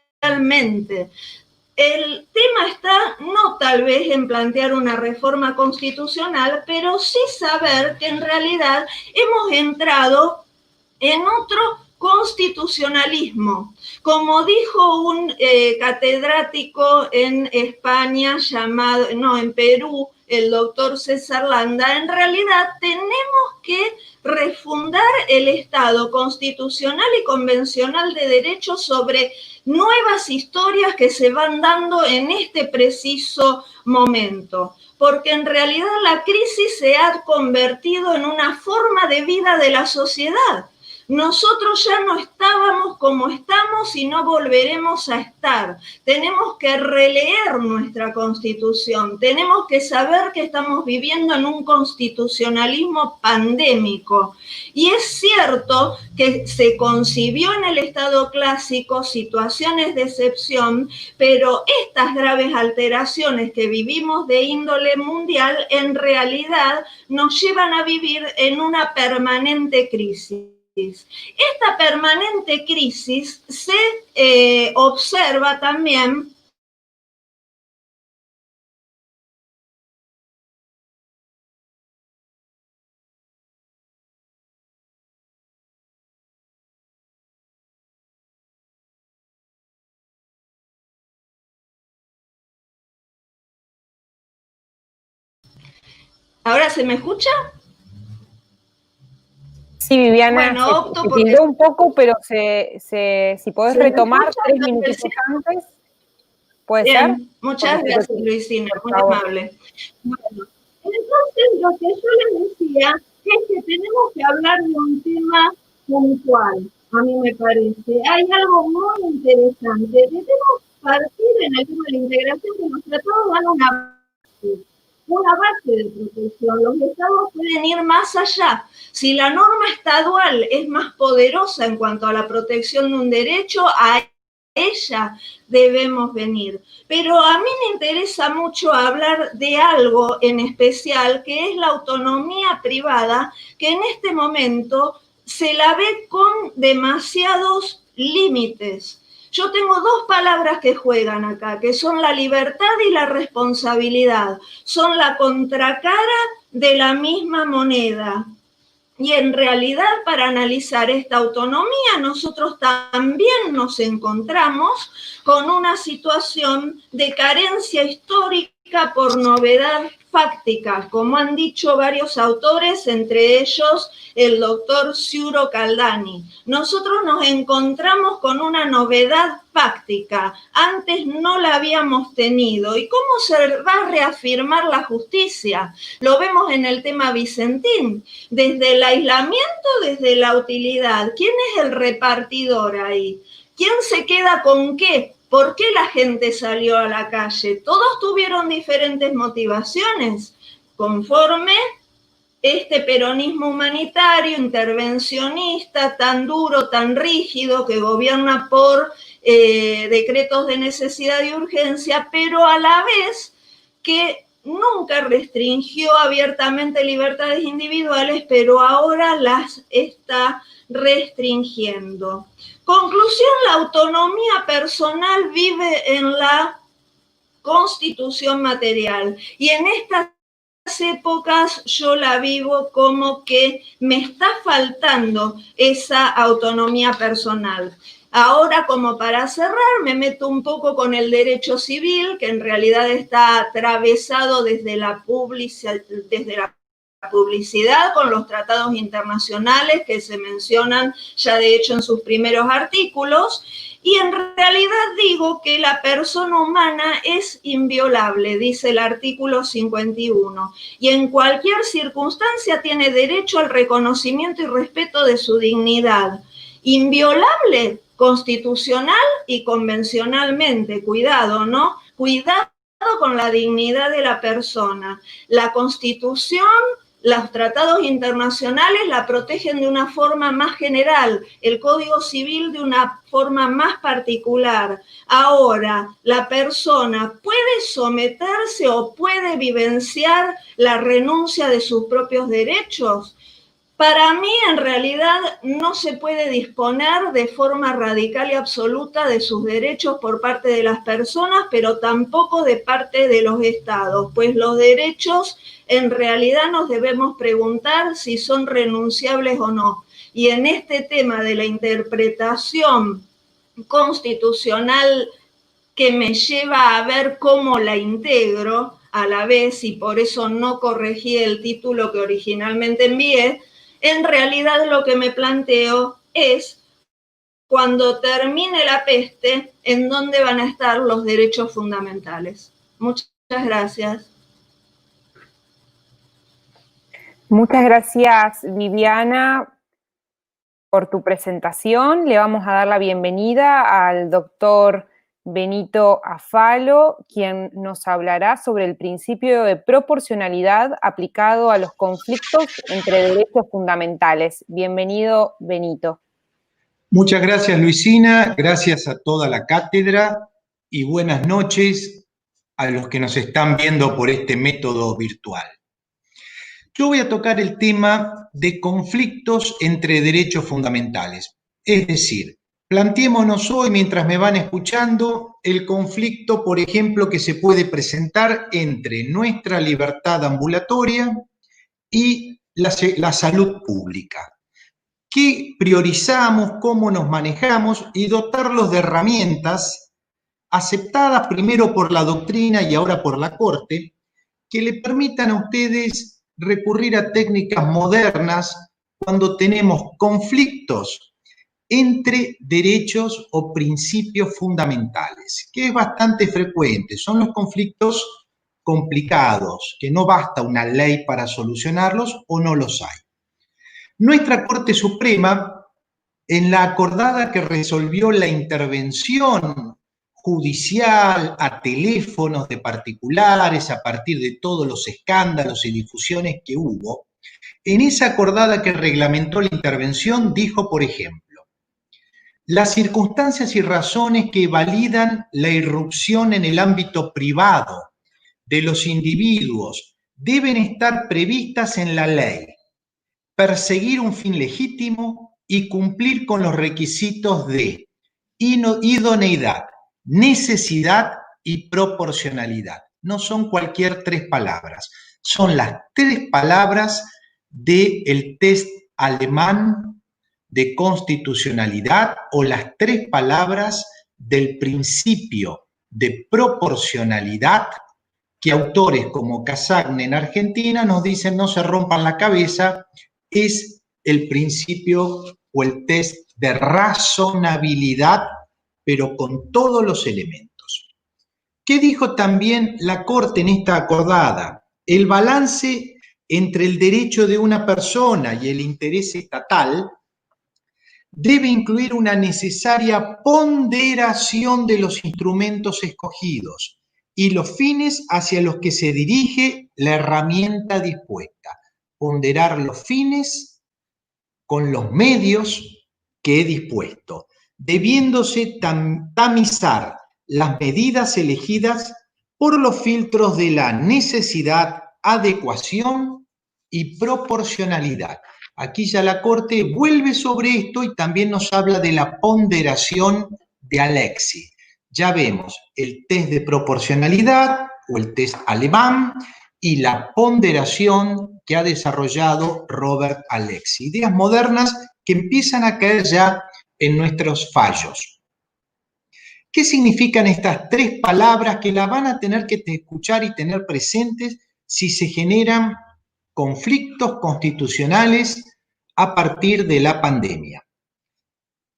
El tema está no tal vez en plantear una reforma constitucional, pero sí saber que en realidad hemos entrado en otro constitucionalismo. Como dijo un catedrático en España en Perú, el doctor César Landa, en realidad tenemos que refundar el Estado constitucional y convencional de derecho sobre nuevas historias que se van dando en este preciso momento, porque en realidad la crisis se ha convertido en una forma de vida de la sociedad. Nosotros ya no estábamos como estamos y no volveremos a estar. Tenemos que releer nuestra Constitución. Tenemos que saber que estamos viviendo en un constitucionalismo pandémico. Y es cierto que se concibió en el Estado clásico situaciones de excepción, pero estas graves alteraciones que vivimos de índole mundial en realidad nos llevan a vivir en una permanente crisis. Esta permanente crisis se observa también ¿Ahora se me escucha? Sí, Viviana, bueno, opto se porque... tildó un poco, pero si podés retomar 3 minutitos antes, ¿puede Bien, ser? muchas gracias, Luisina, muy amable. Bueno, entonces lo que yo les decía es que tenemos que hablar de un tema puntual, a mí me parece. Hay algo muy interesante. Debemos partir en el tema de la integración que los tratados dan una base de protección. Los estados pueden ir más allá. Si la norma estadual es más poderosa en cuanto a la protección de un derecho, a ella debemos venir. Pero a mí me interesa mucho hablar de algo en especial, que es la autonomía privada, que en este momento se la ve con demasiados límites. Yo tengo dos palabras que juegan acá, que son la libertad y la responsabilidad. Son la contracara de la misma moneda. Y en realidad, para analizar esta autonomía, nosotros también nos encontramos con una situación de carencia histórica por novedad fáctica, como han dicho varios autores, entre ellos el doctor Ciuro Caldani. Nosotros nos encontramos con una novedad fáctica, antes no la habíamos tenido. ¿Y cómo se va a reafirmar la justicia? Lo vemos en el tema Vicentín, desde el aislamiento, desde la utilidad. ¿Quién es el repartidor ahí? ¿Quién se queda con qué? ¿Por qué la gente salió a la calle? Todos tuvieron diferentes motivaciones. Conforme este peronismo humanitario, intervencionista, tan duro, tan rígido, que gobierna por decretos de necesidad y urgencia, pero a la vez que nunca restringió abiertamente libertades individuales, pero ahora las está restringiendo. Conclusión, la autonomía personal vive en la Constitución material, y en estas épocas yo la vivo como que me está faltando esa autonomía personal. Ahora, como para cerrar, me meto un poco con el derecho civil, que en realidad está atravesado desde la publicidad con los tratados internacionales que se mencionan ya de hecho en sus primeros artículos, y en realidad digo que la persona humana es inviolable, dice el artículo 51, y en cualquier circunstancia tiene derecho al reconocimiento y respeto de su dignidad. Inviolable constitucional y convencionalmente, cuidado, ¿no? Cuidado con la dignidad de la persona. La Constitución, los tratados internacionales la protegen de una forma más general, el Código Civil de una forma más particular. Ahora, la persona puede someterse o puede vivenciar la renuncia de sus propios derechos. Para mí, en realidad, no se puede disponer de forma radical y absoluta de sus derechos por parte de las personas, pero tampoco de parte de los estados, pues los derechos en realidad nos debemos preguntar si son renunciables o no. Y en este tema de la interpretación constitucional que me lleva a ver cómo la integro a la vez, y por eso no corregí el título que originalmente envié, en realidad lo que me planteo es, cuando termine la peste, ¿en dónde van a estar los derechos fundamentales? Muchas gracias. Muchas gracias, Viviana, por tu presentación. Le vamos a dar la bienvenida al doctor Benito Afalo, quien nos hablará sobre el principio de proporcionalidad aplicado a los conflictos entre derechos fundamentales. Bienvenido, Benito. Muchas gracias, Luisina. Gracias a toda la cátedra y buenas noches a los que nos están viendo por este método virtual. Yo voy a tocar el tema de conflictos entre derechos fundamentales, es decir, planteémonos hoy, mientras me van escuchando, el conflicto, por ejemplo, que se puede presentar entre nuestra libertad ambulatoria y la salud pública. ¿Qué priorizamos, cómo nos manejamos y dotarlos de herramientas aceptadas primero por la doctrina y ahora por la Corte, que le permitan a ustedes recurrir a técnicas modernas cuando tenemos conflictos entre derechos o principios fundamentales, que es bastante frecuente. Son los conflictos complicados, que no basta una ley para solucionarlos o no los hay. Nuestra Corte Suprema, en la acordada que resolvió la intervención judicial a teléfonos de particulares a partir de todos los escándalos y difusiones que hubo, en esa acordada que reglamentó la intervención dijo, por ejemplo, las circunstancias y razones que validan la irrupción en el ámbito privado de los individuos deben estar previstas en la ley, perseguir un fin legítimo y cumplir con los requisitos de idoneidad, necesidad y proporcionalidad. No son cualquier tres palabras, son las tres palabras del test alemán de constitucionalidad o las tres palabras del principio de proporcionalidad que autores como Cassagne en Argentina nos dicen no se rompan la cabeza, es el principio o el test de razonabilidad, pero con todos los elementos. ¿Qué dijo también la Corte en esta acordada? El balance entre el derecho de una persona y el interés estatal debe incluir una necesaria ponderación de los instrumentos escogidos y los fines hacia los que se dirige la herramienta dispuesta. Ponderar los fines con los medios que he dispuesto, debiéndose tamizar las medidas elegidas por los filtros de la necesidad, adecuación y proporcionalidad. Aquí ya la Corte vuelve sobre esto y también nos habla de la ponderación de Alexis. Ya vemos el test de proporcionalidad o el test alemán y la ponderación que ha desarrollado Robert Alexis. Ideas modernas que empiezan a caer ya en nuestros fallos. ¿Qué significan estas tres palabras que las van a tener que escuchar y tener presentes si se generan conflictos constitucionales a partir de la pandemia?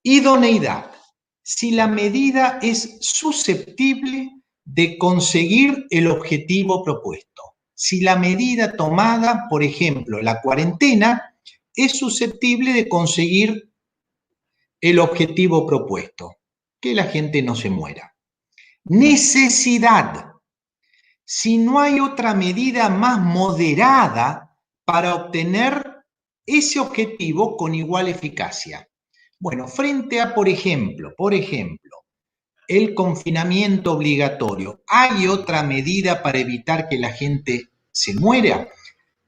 Idoneidad. Si la medida es susceptible de conseguir el objetivo propuesto. Si la medida tomada, por ejemplo, la cuarentena, es susceptible de conseguir el objetivo propuesto, que la gente no se muera. Necesidad. Si no hay otra medida más moderada para obtener ese objetivo con igual eficacia. Bueno, frente a, por ejemplo, el confinamiento obligatorio, ¿hay otra medida para evitar que la gente se muera?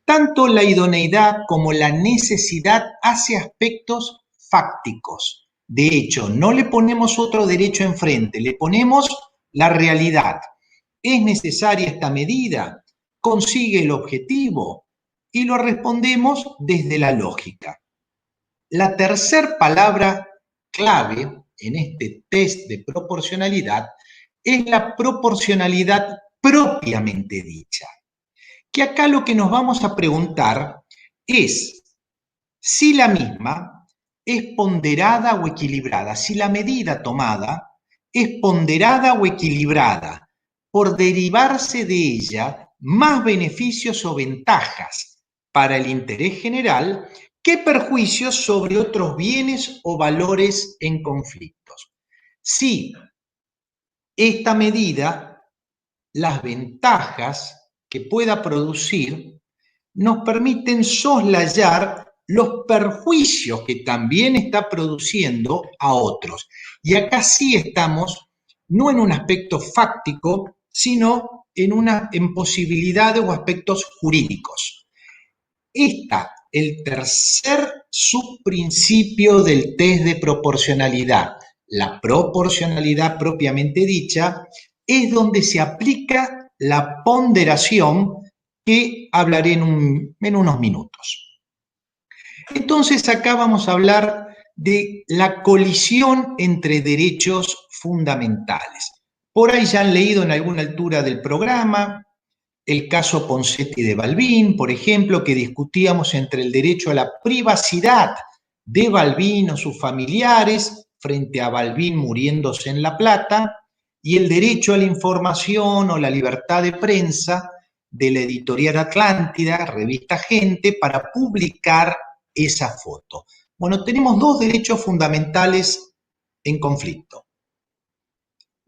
Tanto la idoneidad como la necesidad hace aspectos fácticos. De hecho, no le ponemos otro derecho enfrente, le ponemos la realidad. ¿Es necesaria esta medida? ¿Consigue el objetivo? Y lo respondemos desde la lógica. La tercera palabra clave en este test de proporcionalidad es la proporcionalidad propiamente dicha. Que acá lo que nos vamos a preguntar es si la misma es ponderada o equilibrada, si la medida tomada es ponderada o equilibrada, por derivarse de ella más beneficios o ventajas para el interés general que perjuicios sobre otros bienes o valores en conflictos. Si esta medida, las ventajas que pueda producir, nos permiten soslayar los perjuicios que también está produciendo a otros. Y acá sí estamos, no en un aspecto fáctico, sino en posibilidades o aspectos jurídicos. El tercer subprincipio del test de proporcionalidad, la proporcionalidad propiamente dicha, es donde se aplica la ponderación que hablaré en unos minutos. Entonces acá vamos a hablar de la colisión entre derechos fundamentales. Por ahí ya han leído en alguna altura del programa el caso Ponseti de Balbín, por ejemplo, que discutíamos entre el derecho a la privacidad de Balbín o sus familiares frente a Balbín muriéndose en La Plata y el derecho a la información o la libertad de prensa de la editorial Atlántida, revista Gente, para publicar esa foto. Bueno, tenemos dos derechos fundamentales en conflicto.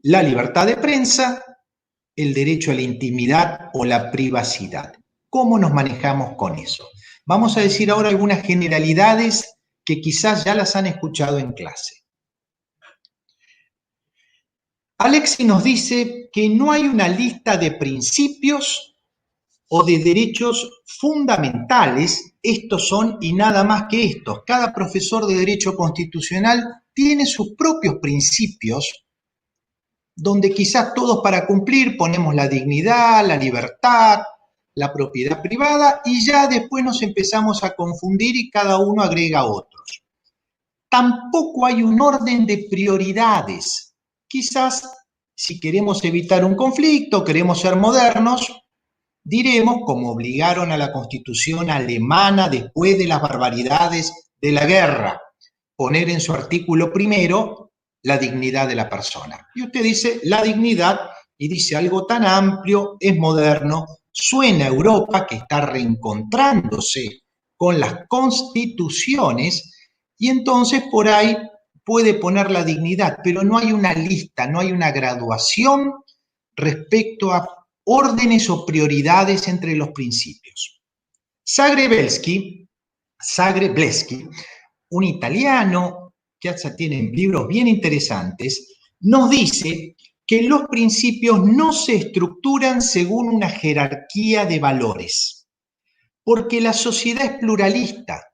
La libertad de prensa, el derecho a la intimidad o la privacidad. ¿Cómo nos manejamos con eso? Vamos a decir ahora algunas generalidades que quizás ya las han escuchado en clase. Alexis nos dice que no hay una lista de principios o de derechos fundamentales, estos son y nada más que estos. Cada profesor de Derecho Constitucional tiene sus propios principios, donde quizás todos para cumplir ponemos la dignidad, la libertad, la propiedad privada, y ya después nos empezamos a confundir y cada uno agrega otros. Tampoco hay un orden de prioridades. Quizás, si queremos evitar un conflicto, queremos ser modernos, diremos, como obligaron a la Constitución alemana después de las barbaridades de la guerra, poner en su artículo primero la dignidad de la persona. Y usted dice la dignidad y dice algo tan amplio, es moderno, suena a Europa que está reencontrándose con las constituciones y entonces por ahí puede poner la dignidad, pero no hay una lista, no hay una graduación respecto a órdenes o prioridades entre los principios. Zagrebelsky, un italiano que hasta tiene libros bien interesantes, nos dice que los principios no se estructuran según una jerarquía de valores, porque la sociedad es pluralista.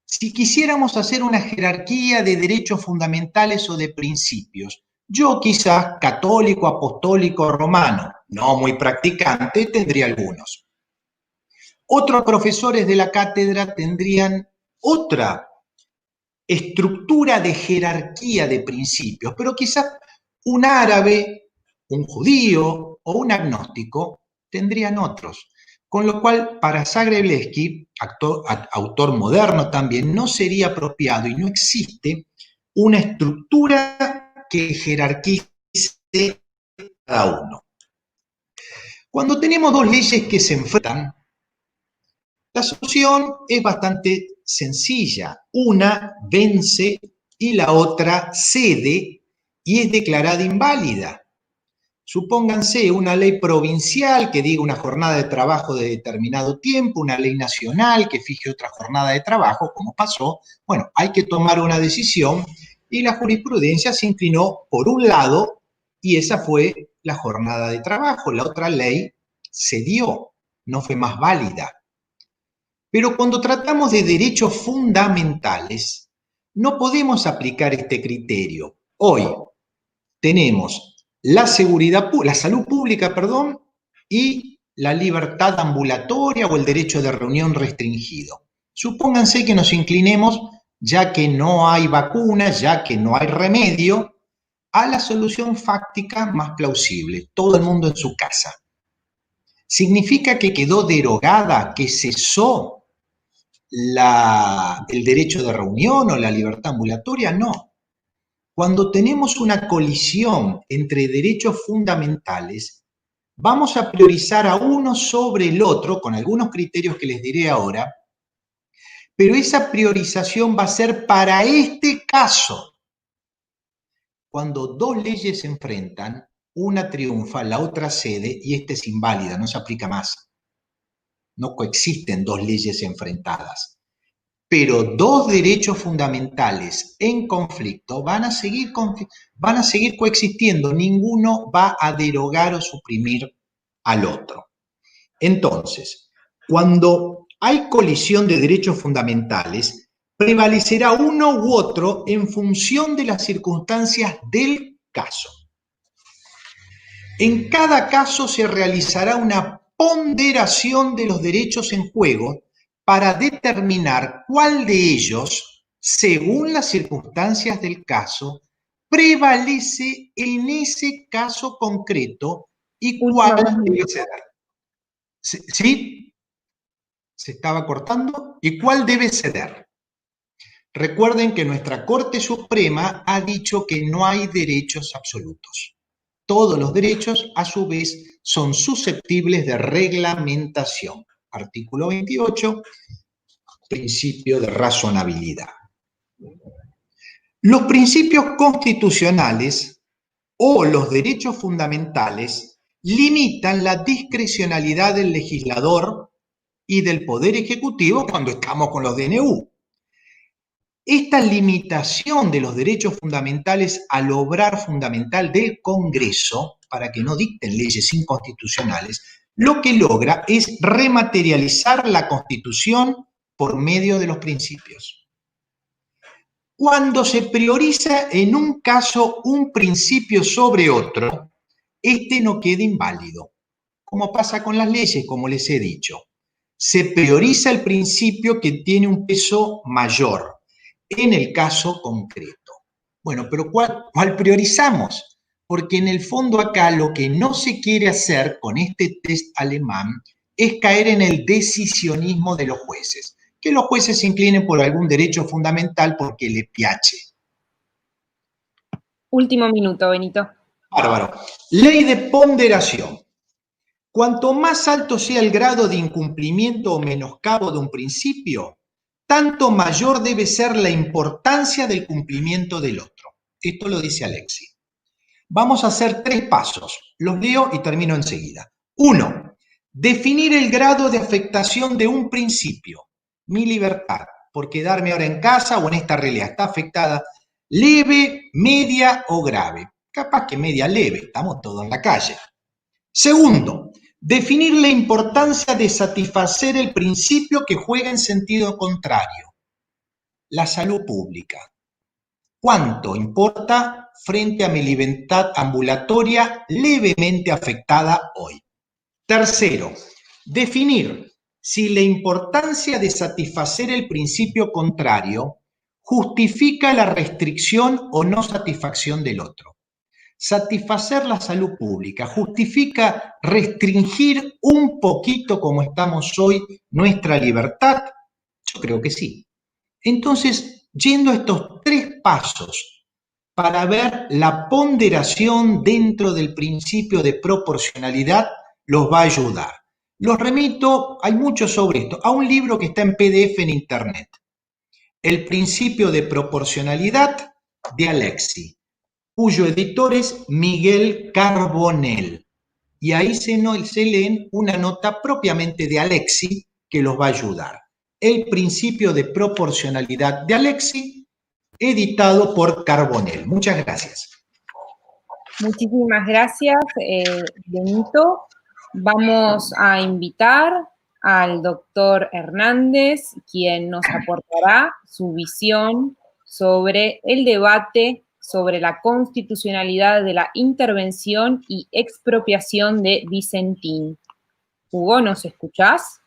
Si quisiéramos hacer una jerarquía de derechos fundamentales o de principios, yo quizás católico, apostólico, romano, no muy practicante, tendría algunos. Otros profesores de la cátedra tendrían otra estructura de jerarquía de principios, pero quizás un árabe, un judío o un agnóstico tendrían otros. Con lo cual, para Zagrebelsky, autor moderno también, no sería apropiado y no existe una estructura que jerarquice cada uno. Cuando tenemos dos leyes que se enfrentan, la solución es bastante sencilla. Una vence y la otra cede y es declarada inválida. Supónganse una ley provincial que diga una jornada de trabajo de determinado tiempo, una ley nacional que fije otra jornada de trabajo, como pasó. Bueno, hay que tomar una decisión y la jurisprudencia se inclinó por un lado y esa fue la jornada de trabajo. La otra ley cedió, no fue más válida. Pero cuando tratamos de derechos fundamentales, no podemos aplicar este criterio. Hoy tenemos la salud pública, y la libertad ambulatoria o el derecho de reunión restringido. Supónganse que nos inclinemos, ya que no hay vacuna, ya que no hay remedio, a la solución fáctica más plausible, todo el mundo en su casa. ¿Significa que quedó derogada, que cesó el derecho de reunión o la libertad ambulatoria? No. Cuando tenemos una colisión entre derechos fundamentales, vamos a priorizar a uno sobre el otro, con algunos criterios que les diré ahora, pero esa priorización va a ser para este caso. Cuando dos leyes se enfrentan, una triunfa, la otra cede y esta es inválida, no se aplica más. No coexisten dos leyes enfrentadas. Pero dos derechos fundamentales en conflicto van a seguir coexistiendo. Ninguno va a derogar o suprimir al otro. Entonces, cuando hay colisión de derechos fundamentales, prevalecerá uno u otro en función de las circunstancias del caso. En cada caso se realizará una ponderación de los derechos en juego para determinar cuál de ellos, según las circunstancias del caso, prevalece en ese caso concreto y cuál debe ceder. ¿Sí? ¿Se estaba cortando? ¿Y cuál debe ceder? Recuerden que nuestra Corte Suprema ha dicho que no hay derechos absolutos. Todos los derechos, a su vez, son susceptibles de reglamentación. Artículo 28, principio de razonabilidad. Los principios constitucionales o los derechos fundamentales limitan la discrecionalidad del legislador y del Poder Ejecutivo cuando estamos con los DNU. Esta limitación de los derechos fundamentales al obrar fundamental del Congreso, para que no dicten leyes inconstitucionales, lo que logra es rematerializar la Constitución por medio de los principios. Cuando se prioriza en un caso un principio sobre otro, este no queda inválido, como pasa con las leyes, como les he dicho. Se prioriza el principio que tiene un peso mayor en el caso concreto. Bueno, pero ¿cuál priorizamos? Porque en el fondo acá lo que no se quiere hacer con este test alemán es caer en el decisionismo de los jueces. Que los jueces se inclinen por algún derecho fundamental porque le piace. Último minuto, Benito. Bárbaro. Ley de ponderación. Cuanto más alto sea el grado de incumplimiento o menoscabo de un principio, tanto mayor debe ser la importancia del cumplimiento del otro. Esto lo dice Alexi. Vamos a hacer 3 pasos. Los leo y termino enseguida. 1. Definir el grado de afectación de un principio. Mi libertad, por quedarme ahora en casa o en esta realidad, está afectada leve, media o grave. Capaz que media leve, estamos todos en la calle. Segundo, definir la importancia de satisfacer el principio que juega en sentido contrario. La salud pública. ¿Cuánto importa frente a mi libertad ambulatoria levemente afectada hoy? Tercero, definir si la importancia de satisfacer el principio contrario justifica la restricción o no satisfacción del otro. Satisfacer la salud pública justifica restringir un poquito, como estamos hoy, nuestra libertad. Yo creo que sí. Entonces, yendo a estos 3 pasos para ver la ponderación dentro del principio de proporcionalidad, los va a ayudar. Los remito, hay mucho sobre esto, a un libro que está en PDF en internet. El principio de proporcionalidad de Alexi, cuyo editor es Miguel Carbonell. Y ahí se leen una nota propiamente de Alexi que los va a ayudar. El principio de proporcionalidad de Alexi, editado por Carbonell. Muchas gracias. Muchísimas gracias, Benito. Vamos a invitar al doctor Hernández, quien nos aportará su visión sobre el debate sobre la constitucionalidad de la intervención y expropiación de Vicentín. Hugo, ¿nos escuchás?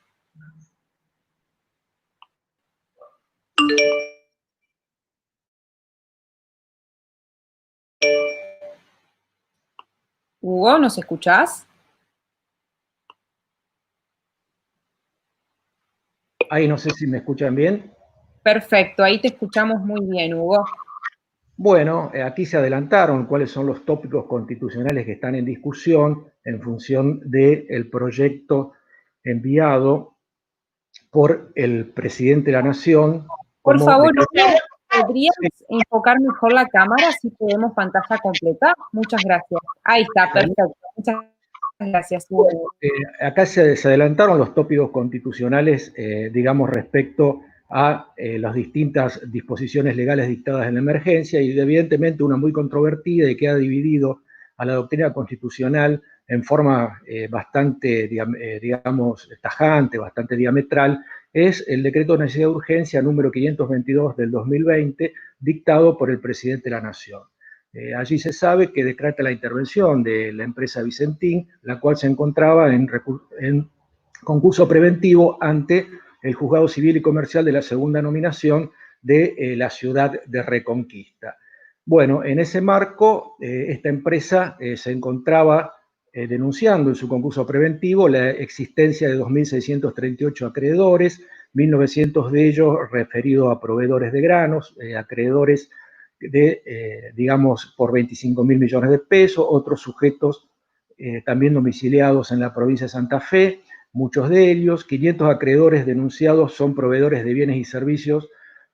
Hugo, ¿nos escuchás? Ahí no sé si me escuchan bien. Perfecto, ahí te escuchamos muy bien, Hugo. Bueno, aquí se adelantaron cuáles son los tópicos constitucionales que están en discusión en función del proyecto enviado por el presidente de la Nación. Por favor, ¿podrías enfocar mejor la cámara si podemos pantalla completa? Muchas gracias. Ahí está, perfecto. Muchas gracias, Hugo. Acá se adelantaron los tópicos constitucionales, digamos, respecto a las distintas disposiciones legales dictadas en la emergencia y evidentemente una muy controvertida y que ha dividido a la doctrina constitucional en forma bastante, digamos, tajante, bastante diametral, es el decreto de necesidad de urgencia número 522 del 2020, dictado por el presidente de la Nación. Allí se sabe que decreta la intervención de la empresa Vicentín, la cual se encontraba en concurso preventivo ante el Juzgado Civil y Comercial de la segunda nominación de la ciudad de Reconquista. Bueno, en ese marco, esta empresa se encontraba denunciando en su concurso preventivo la existencia de 2.638 acreedores, 1.900 de ellos referidos a proveedores de granos, acreedores de, digamos, por 25.000 millones de pesos, otros sujetos también domiciliados en la provincia de Santa Fe, muchos de ellos, 500 acreedores denunciados son proveedores de bienes y servicios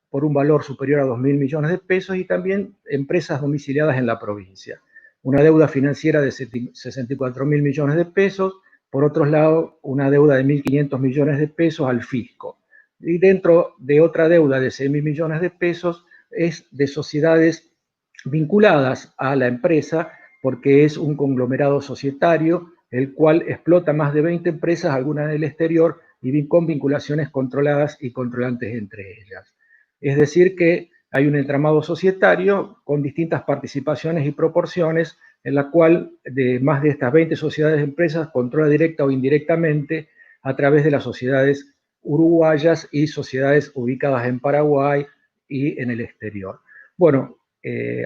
por un valor superior a 2.000 millones de pesos y también empresas domiciliadas en la provincia. Una deuda financiera de 64.000 millones de pesos, por otro lado, una deuda de 1.500 millones de pesos al fisco. Y dentro de otra deuda de 6.000 millones de pesos es de sociedades vinculadas a la empresa porque es un conglomerado societario el cual explota más de 20 empresas, algunas del exterior, y con vinculaciones controladas y controlantes entre ellas. Es decir que hay un entramado societario con distintas participaciones y proporciones en la cual de más de estas 20 sociedades de empresas controla directa o indirectamente a través de las sociedades uruguayas y sociedades ubicadas en Paraguay y en el exterior. Bueno,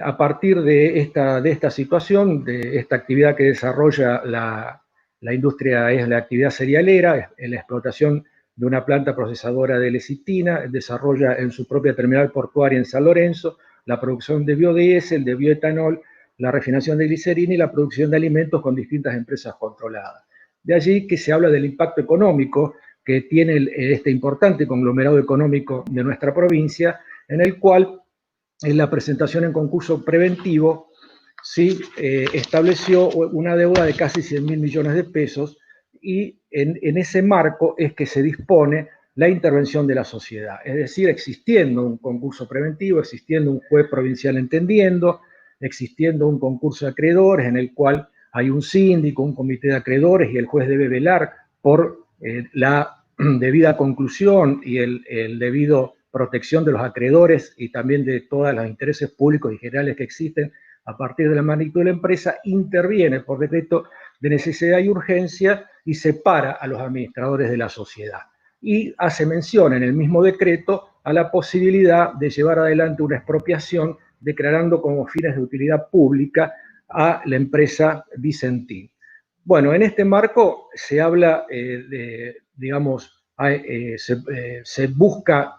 a partir de esta situación, de esta actividad que desarrolla la industria, es la actividad cerealera, es la explotación de una planta procesadora de lecitina, desarrolla en su propia terminal portuaria en San Lorenzo la producción de biodiesel, de bioetanol, la refinación de glicerina y la producción de alimentos con distintas empresas controladas. De allí que se habla del impacto económico que tiene este importante conglomerado económico de nuestra provincia, en el cual en la presentación en concurso preventivo sí estableció una deuda de casi 100.000 millones de pesos, y en ese marco es que se dispone la intervención de la sociedad. Es decir, existiendo un concurso preventivo, existiendo un juez provincial entendiendo, existiendo un concurso de acreedores en el cual hay un síndico, un comité de acreedores, y el juez debe velar por la debida conclusión y el debido protección de los acreedores y también de todos los intereses públicos y generales que existen a partir de la magnitud de la empresa, interviene por decreto de necesidad y urgencia y separa a los administradores de la sociedad. Y hace mención en el mismo decreto a la posibilidad de llevar adelante una expropiación declarando como fines de utilidad pública a la empresa Vicentín. Bueno, en este marco se habla se busca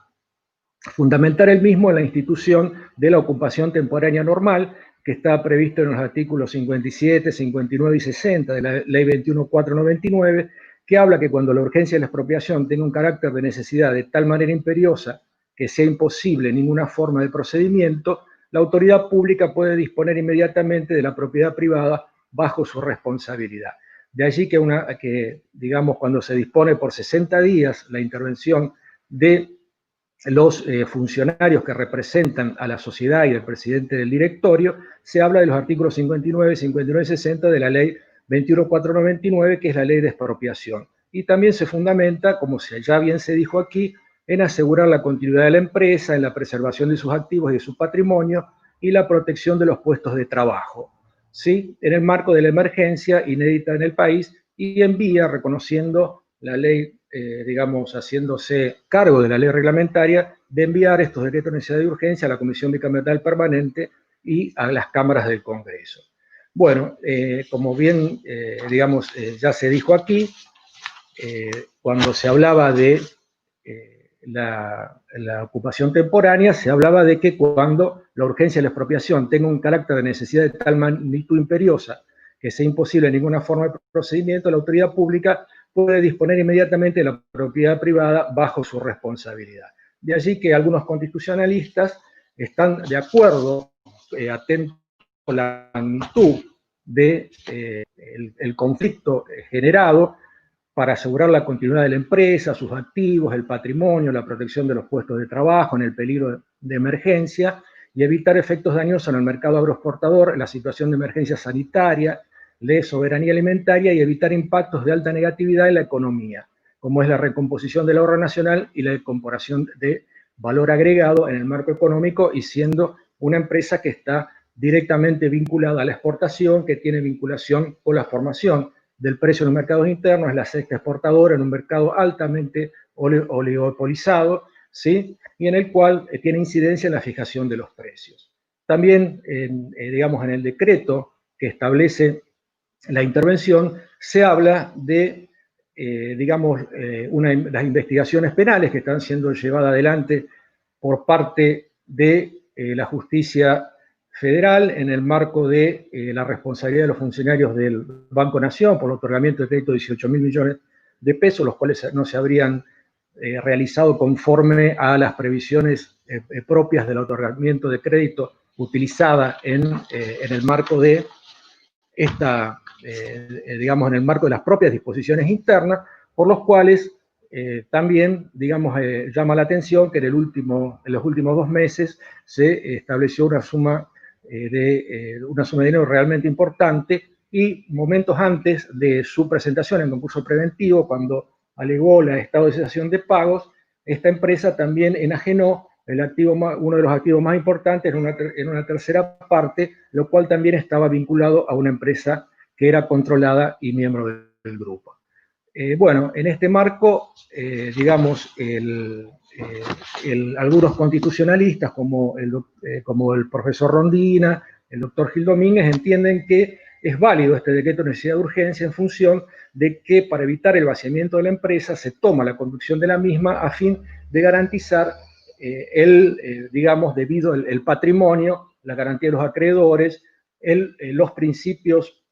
fundamentar el mismo en la institución de la ocupación temporánea normal, que está previsto en los artículos 57, 59 y 60 de la Ley 21.499, que habla que cuando la urgencia de la expropiación tenga un carácter de necesidad de tal manera imperiosa que sea imposible ninguna forma de procedimiento, la autoridad pública puede disponer inmediatamente de la propiedad privada bajo su responsabilidad. De allí que digamos, cuando se dispone por 60 días la intervención de los funcionarios que representan a la sociedad y del presidente del directorio, se habla de los artículos 59, 59 y 60 de la ley 21.499, que es la ley de expropiación. Y también se fundamenta, como ya bien se dijo aquí, en asegurar la continuidad de la empresa, en la preservación de sus activos y de su patrimonio y la protección de los puestos de trabajo, ¿sí? En el marco de la emergencia inédita en el país y en vía, reconociendo la ley, digamos, haciéndose cargo de la ley reglamentaria, de enviar estos decretos de necesidad y urgencia a la Comisión Bicameral Permanente y a las cámaras del Congreso. Bueno, como bien, digamos, ya se dijo aquí, cuando se hablaba de la ocupación temporánea, se hablaba de que cuando la urgencia de la expropiación tenga un carácter de necesidad de tal magnitud imperiosa que sea imposible ninguna forma de procedimiento, la autoridad pública puede disponer inmediatamente de la propiedad privada bajo su responsabilidad. De allí que algunos constitucionalistas están de acuerdo, atentos a la magnitud del conflicto generado para asegurar la continuidad de la empresa, sus activos, el patrimonio, la protección de los puestos de trabajo en el peligro de emergencia y evitar efectos dañosos en el mercado agroexportador, en la situación de emergencia sanitaria, de soberanía alimentaria y evitar impactos de alta negatividad en la economía, como es la recomposición del ahorro nacional y la incorporación de valor agregado en el marco económico, y siendo una empresa que está directamente vinculada a la exportación, que tiene vinculación con la formación del precio en los mercados internos, es la sexta exportadora en un mercado altamente oligopolizado, ¿sí? Y en el cual tiene incidencia en la fijación de los precios. También, digamos, en el decreto que establece la intervención, se habla de, digamos, las investigaciones penales que están siendo llevadas adelante por parte de la justicia federal en el marco de la responsabilidad de los funcionarios del Banco Nación por el otorgamiento de crédito de 18.000 millones de pesos, los cuales no se habrían realizado conforme a las previsiones propias del otorgamiento de crédito utilizada en el marco de esta, digamos, en el marco de las propias disposiciones internas, por los cuales también, digamos, llama la atención que en los últimos 2 meses se estableció una suma de dinero realmente importante, y momentos antes de su presentación en concurso preventivo, cuando alegó el estado de cesación de pagos, esta empresa también enajenó uno de los activos más importantes en una tercera parte, lo cual también estaba vinculado a una empresa que era controlada y miembro del grupo. Bueno, en este marco, digamos, algunos constitucionalistas, como el profesor Rondina, el doctor Gil Domínguez, entienden que es válido este decreto de necesidad de urgencia en función de que, para evitar el vaciamiento de la empresa, se toma la conducción de la misma a fin de garantizar digamos, debido el patrimonio, la garantía de los acreedores, los principios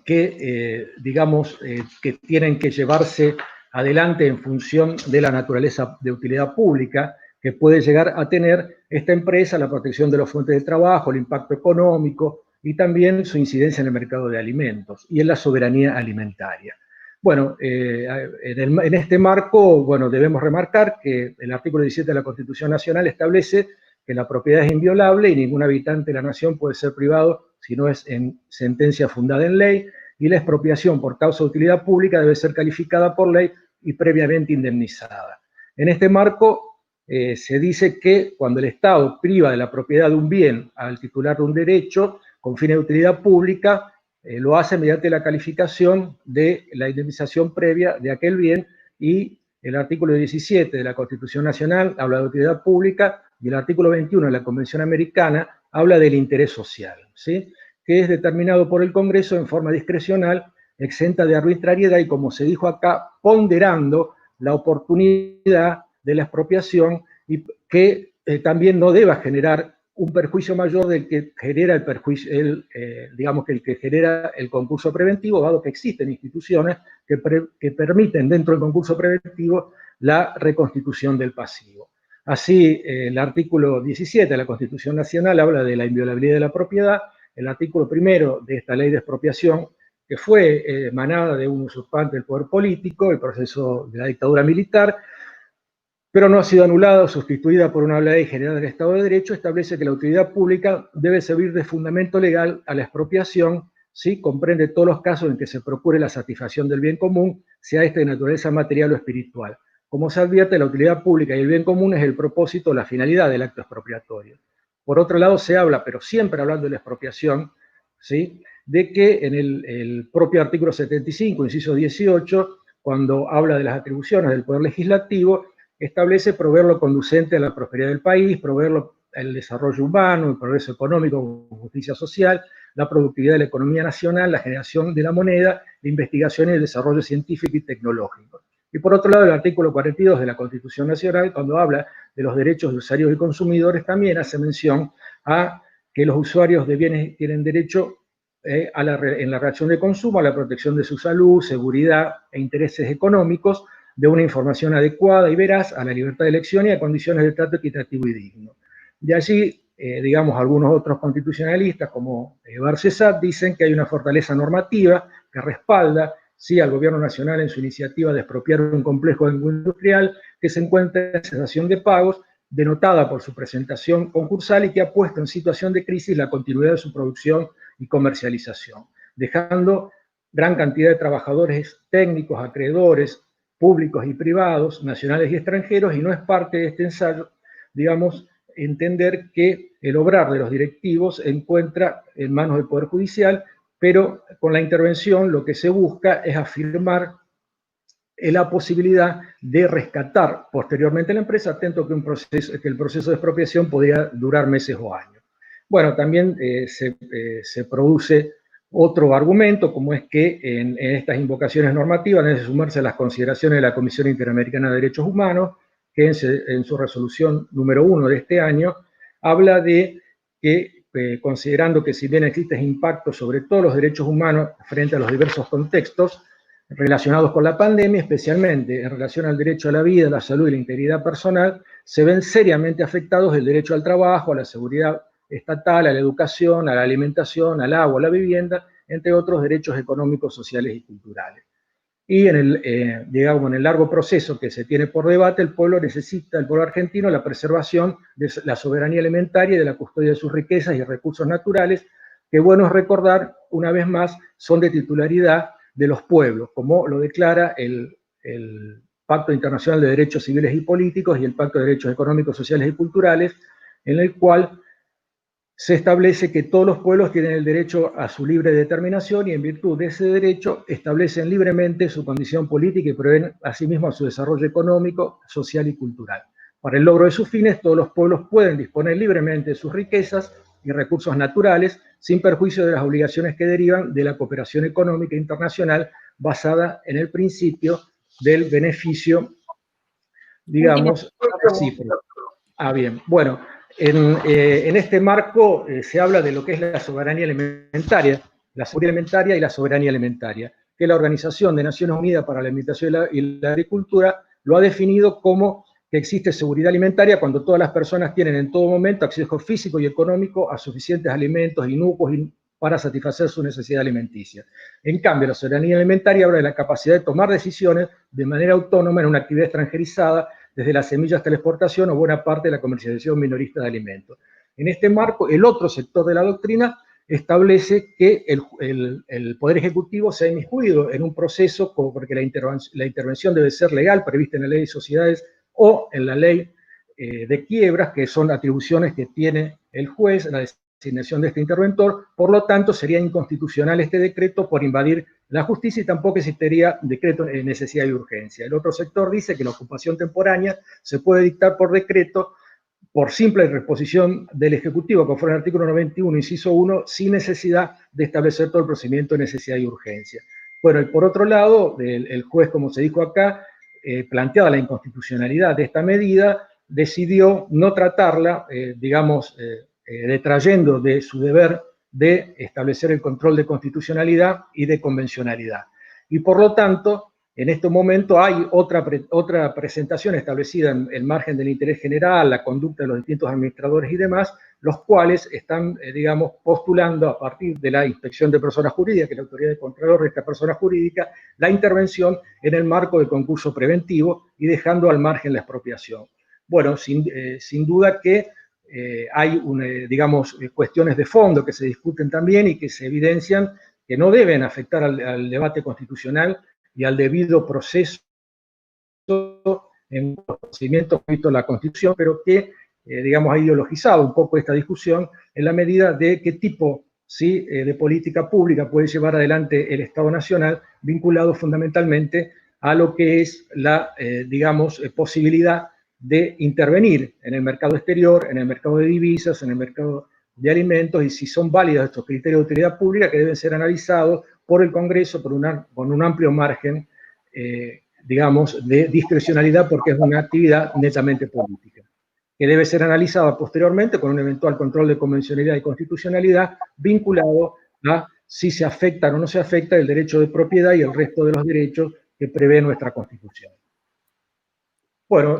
que, digamos, que tienen que llevarse adelante en función de la naturaleza de utilidad pública que puede llegar a tener esta empresa, la protección de las fuentes de trabajo, el impacto económico y también su incidencia en el mercado de alimentos y en la soberanía alimentaria. Bueno, en este marco, bueno, debemos remarcar que el artículo 17 de la Constitución Nacional establece que la propiedad es inviolable y ningún habitante de la nación puede ser privado si no es en sentencia fundada en ley, y la expropiación por causa de utilidad pública debe ser calificada por ley y previamente indemnizada. En este marco se dice que cuando el Estado priva de la propiedad de un bien al titular de un derecho con fines de utilidad pública, lo hace mediante la calificación de la indemnización previa de aquel bien, y el artículo 17 de la Constitución Nacional habla de utilidad pública y el artículo 21 de la Convención Americana habla del interés social, ¿sí?, que es determinado por el Congreso en forma discrecional, exenta de arbitrariedad y, como se dijo acá, ponderando la oportunidad de la expropiación y que también no deba generar un perjuicio mayor del que genera el perjuicio, digamos que el que genera el concurso preventivo, dado que existen instituciones que permiten dentro del concurso preventivo la reconstitución del pasivo. Así, el artículo 17 de la Constitución Nacional habla de la inviolabilidad de la propiedad. El artículo 1 de esta ley de expropiación, que fue emanada de un usurpante del poder político, el proceso de la dictadura militar, pero no ha sido anulada o sustituida por una ley general del Estado de Derecho, establece que la utilidad pública debe servir de fundamento legal a la expropiación, ¿sí? Comprende todos los casos en que se procure la satisfacción del bien común, sea este de naturaleza material o espiritual. Como se advierte, la utilidad pública y el bien común es el propósito o la finalidad del acto expropiatorio. Por otro lado, se habla, pero siempre hablando de la expropiación, ¿sí?, de que en el propio artículo 75, inciso 18, cuando habla de las atribuciones del Poder Legislativo, establece proveer lo conducente a la prosperidad del país, proveer el desarrollo humano, el progreso económico, justicia social, la productividad de la economía nacional, la generación de la moneda, la investigación y el desarrollo científico y tecnológico. Y por otro lado, el artículo 42 de la Constitución Nacional, cuando habla de los derechos de usuarios y consumidores, también hace mención a que los usuarios de bienes tienen derecho en la relación de consumo a la protección de su salud, seguridad e intereses económicos, de una información adecuada y veraz, a la libertad de elección y a condiciones de trato equitativo y digno. De allí, digamos, algunos otros constitucionalistas, como Barcesat, dicen que hay una fortaleza normativa que respalda, sí, al Gobierno Nacional en su iniciativa de expropiar un complejo industrial que se encuentra en cesación de pagos, denotada por su presentación concursal y que ha puesto en situación de crisis la continuidad de su producción y comercialización, dejando gran cantidad de trabajadores técnicos, acreedores, públicos y privados, nacionales y extranjeros, y no es parte de este ensayo, digamos, entender que el obrar de los directivos se encuentra en manos del Poder Judicial, pero con la intervención lo que se busca es afirmar la posibilidad de rescatar posteriormente la empresa, atento que el proceso de expropiación podría durar meses o años. Bueno, también se produce otro argumento, como es que en estas invocaciones normativas deben sumarse a las consideraciones de la Comisión Interamericana de Derechos Humanos, que en su resolución número 1 de este año habla de que, considerando que si bien existen impactos sobre todos los derechos humanos frente a los diversos contextos relacionados con la pandemia, especialmente en relación al derecho a la vida, a la salud y la integridad personal, se ven seriamente afectados el derecho al trabajo, a la seguridad estatal, a la educación, a la alimentación, al agua, a la vivienda, entre otros derechos económicos, sociales y culturales. Y digamos, en el largo proceso que se tiene por debate, el pueblo argentino, la preservación de la soberanía alimentaria y de la custodia de sus riquezas y recursos naturales, que bueno es recordar, una vez más, son de titularidad de los pueblos, como lo declara el Pacto Internacional de Derechos Civiles y Políticos y el Pacto de Derechos Económicos, Sociales y Culturales, en el cual se establece que todos los pueblos tienen el derecho a su libre determinación y en virtud de ese derecho establecen libremente su condición política y proveen asimismo a su desarrollo económico, social y cultural. Para el logro de sus fines, todos los pueblos pueden disponer libremente de sus riquezas y recursos naturales sin perjuicio de las obligaciones que derivan de la cooperación económica internacional basada en el principio del beneficio, digamos, recíproco. Bien, bueno. En este marco se habla de lo que es la soberanía alimentaria y la soberanía alimentaria, que la Organización de Naciones Unidas para la Alimentación y la Agricultura lo ha definido como que existe seguridad alimentaria cuando todas las personas tienen en todo momento acceso físico y económico a suficientes alimentos inocuos para satisfacer su necesidad alimenticia. En cambio, la soberanía alimentaria habla de la capacidad de tomar decisiones de manera autónoma en una actividad extranjerizada, desde la semilla hasta la exportación o buena parte de la comercialización minorista de alimentos. En este marco, el otro sector de la doctrina establece que el Poder Ejecutivo se ha inmiscuido en un proceso porque la intervención debe ser legal, prevista en la Ley de Sociedades o en la Ley de Quiebras, que son atribuciones que tiene el juez, la designación de este interventor. Por lo tanto, sería inconstitucional este decreto por invadir la justicia y tampoco existiría decreto en necesidad de urgencia. El otro sector dice que la ocupación temporánea se puede dictar por decreto por simple disposición del Ejecutivo, conforme al artículo 91, inciso 1, sin necesidad de establecer todo el procedimiento de necesidad y urgencia. Bueno, y por otro lado, el juez, como se dijo acá, planteada la inconstitucionalidad de esta medida, decidió no tratarla, detrayendo de su deber de establecer el control de constitucionalidad y de convencionalidad. Y por lo tanto, en este momento hay otra presentación establecida en el margen del interés general, la conducta de los distintos administradores y demás, los cuales están, postulando a partir de la inspección de personas jurídicas, que es la autoridad de contralor de esta persona jurídica, la intervención en el marco del concurso preventivo y dejando al margen la expropiación. Bueno, sin duda que hay, cuestiones de fondo que se discuten también y que se evidencian que no deben afectar al debate constitucional y al debido proceso en los procedimientos previstos en la Constitución, pero que, ha ideologizado un poco esta discusión en la medida de qué tipo de política pública puede llevar adelante el Estado Nacional, vinculado fundamentalmente a lo que es la, posibilidad de intervenir en el mercado exterior, en el mercado de divisas, en el mercado de alimentos, y si son válidos estos criterios de utilidad pública que deben ser analizados por el Congreso con un amplio margen, de discrecionalidad, porque es una actividad netamente política, que debe ser analizada posteriormente con un eventual control de convencionalidad y constitucionalidad vinculado a si se afecta o no se afecta el derecho de propiedad y el resto de los derechos que prevé nuestra Constitución. Bueno,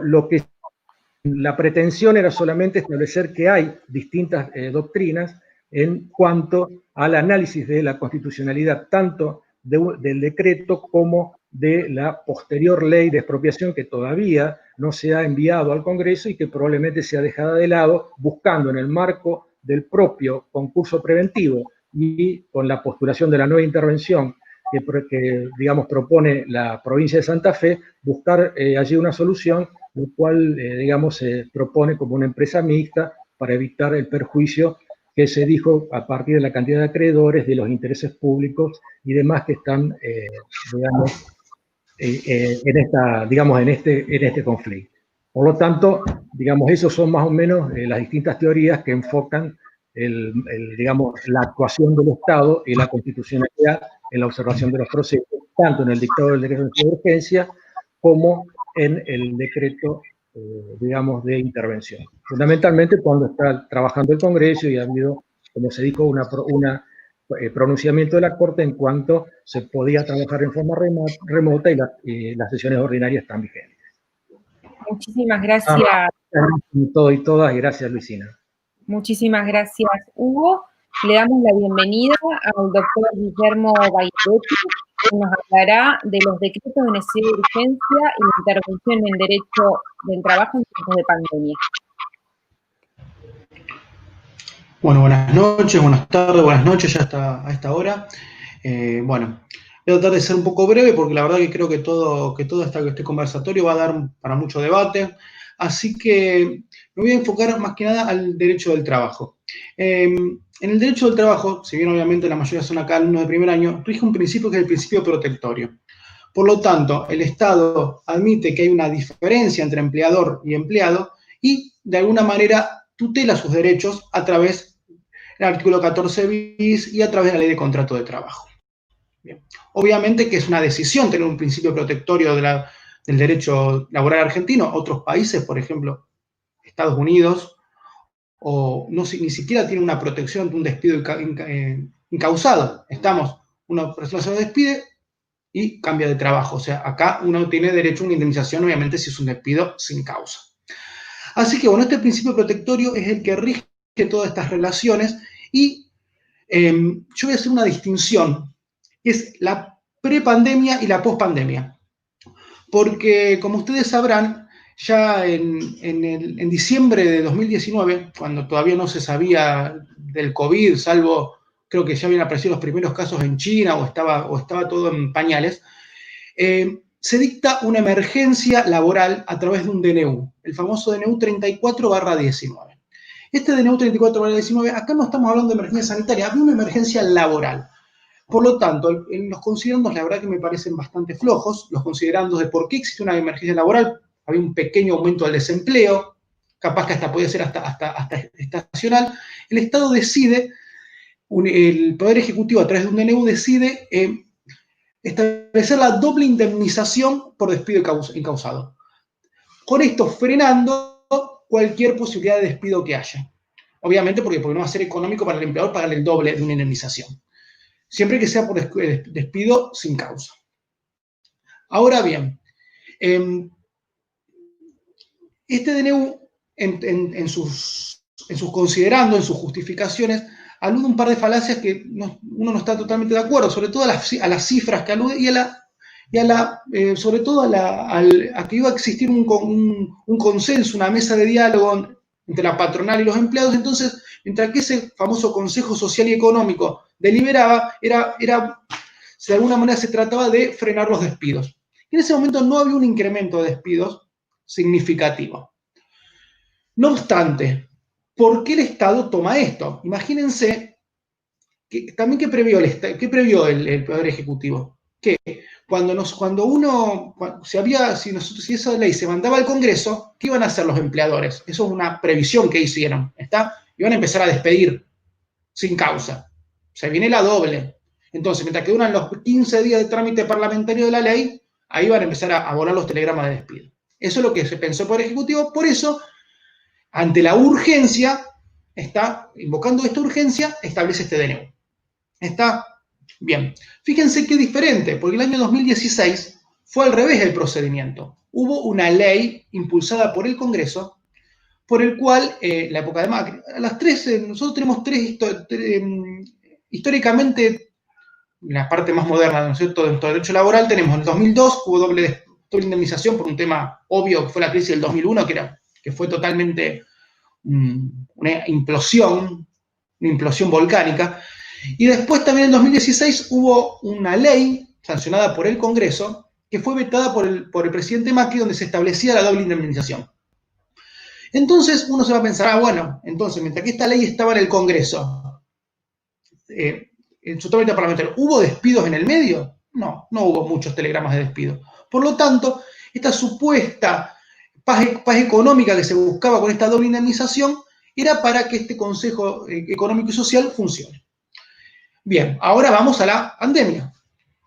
la pretensión era solamente establecer que hay distintas doctrinas en cuanto al análisis de la constitucionalidad, tanto del decreto como de la posterior ley de expropiación, que todavía no se ha enviado al Congreso y que probablemente sea dejada de lado, buscando en el marco del propio concurso preventivo y con la postulación de la nueva intervención que propone la provincia de Santa Fe, buscar allí una solución, lo cual, se propone como una empresa mixta para evitar el perjuicio que se dijo a partir de la cantidad de acreedores, de los intereses públicos y demás que están, en este conflicto. Por lo tanto, esos son más o menos las distintas teorías que enfocan la actuación del Estado y la constitucionalidad en la observación de los procesos, tanto en el dictado del decreto de urgencia como en el decreto, de intervención. Fundamentalmente cuando está trabajando el Congreso y ha habido, como se dijo, un pronunciamiento de la Corte en cuanto se podía trabajar en forma remota y las sesiones ordinarias están vigentes. Muchísimas gracias. Todo y todas, y gracias, Luisina. Muchísimas gracias, Hugo. Le damos la bienvenida al doctor Guillermo Baidotti, que nos hablará de los decretos de necesidad de urgencia y la intervención en derecho del trabajo en tiempos de pandemia. Bueno, buenas noches, buenas tardes, buenas noches ya hasta a esta hora. Voy a tratar de ser un poco breve porque la verdad que creo que todo este conversatorio va a dar para mucho debate. Así que me voy a enfocar más que nada al derecho del trabajo. En el derecho del trabajo, si bien obviamente la mayoría son acá alumnos de primer año, rige un principio que es el principio protectorio. Por lo tanto, el Estado admite que hay una diferencia entre empleador y empleado y, de alguna manera, tutela sus derechos a través del artículo 14 bis y a través de la ley de contrato de trabajo. Bien. Obviamente que es una decisión tener un principio protectorio del derecho laboral argentino. Otros países, por ejemplo, Estados Unidos, ni siquiera tienen una protección de un despido incausado. Una persona se despide, y cambia de trabajo. O sea, acá uno tiene derecho a una indemnización, obviamente, si es un despido sin causa. Así que, bueno, este principio protectorio es el que rige todas estas relaciones y yo voy a hacer una distinción, que es la prepandemia y la pospandemia. Porque, como ustedes sabrán, ya en diciembre de 2019, cuando todavía no se sabía del COVID, salvo creo que ya habían aparecido los primeros casos en China o estaba todo en pañales, se dicta una emergencia laboral a través de un DNU, el famoso DNU 34/19. Este DNU 34/19, acá no estamos hablando de emergencia sanitaria, había una emergencia laboral. Por lo tanto, en los considerandos la verdad que me parecen bastante flojos, los considerandos de por qué existe una emergencia laboral, había un pequeño aumento del desempleo, capaz que hasta podía ser hasta estacional. El Estado decide, el Poder Ejecutivo a través de un DNU decide establecer la doble indemnización por despido incausado. Con esto frenando cualquier posibilidad de despido que haya. Obviamente porque no va a ser económico para el empleador pagarle el doble de una indemnización. Siempre que sea por despido sin causa. Ahora bien, este DNU en sus considerandos, en sus justificaciones, alude un par de falacias que uno no está totalmente de acuerdo, sobre todo a las cifras que alude y sobre todo a que iba a existir un consenso, una mesa de diálogo entre la patronal y los empleados. Entonces, mientras que ese famoso Consejo Social y Económico deliberaba, de alguna manera se trataba de frenar los despidos. Y en ese momento no había un incremento de despidos significativo. No obstante, ¿por qué el Estado toma esto? Imagínense ¿qué previó el Poder Ejecutivo? Que si esa ley se mandaba al Congreso, ¿qué iban a hacer los empleadores? Eso es una previsión que hicieron, ¿está? Iban a empezar a despedir sin causa. Se viene la doble. Entonces, mientras que duran los 15 días de trámite parlamentario de la ley, ahí van a empezar a volar los telegramas de despido. Eso es lo que se pensó por el Ejecutivo. Por eso, ante la urgencia, invocando esta urgencia, establece este DNU. ¿Está? Bien. Fíjense qué diferente, porque el año 2016 fue al revés el procedimiento. Hubo una ley impulsada por el Congreso, por el cual, la época de Macri, nosotros tenemos históricamente, la parte más moderna, ¿no es cierto?, dentro del derecho laboral, tenemos en el 2002, hubo doble indemnización por un tema obvio, que fue la crisis del 2001, que fue totalmente una implosión volcánica. Y después también en 2016 hubo una ley sancionada por el Congreso que fue vetada por el presidente Macri, donde se establecía la doble indemnización. Entonces uno se va a pensar, bueno, entonces mientras que esta ley estaba en el Congreso, en su trámite parlamentario, ¿hubo despidos en el medio? No hubo muchos telegramas de despido. Por lo tanto, esta supuesta paz económica que se buscaba con esta doble indemnización era para que este Consejo Económico y Social funcione. Bien, ahora vamos a la pandemia.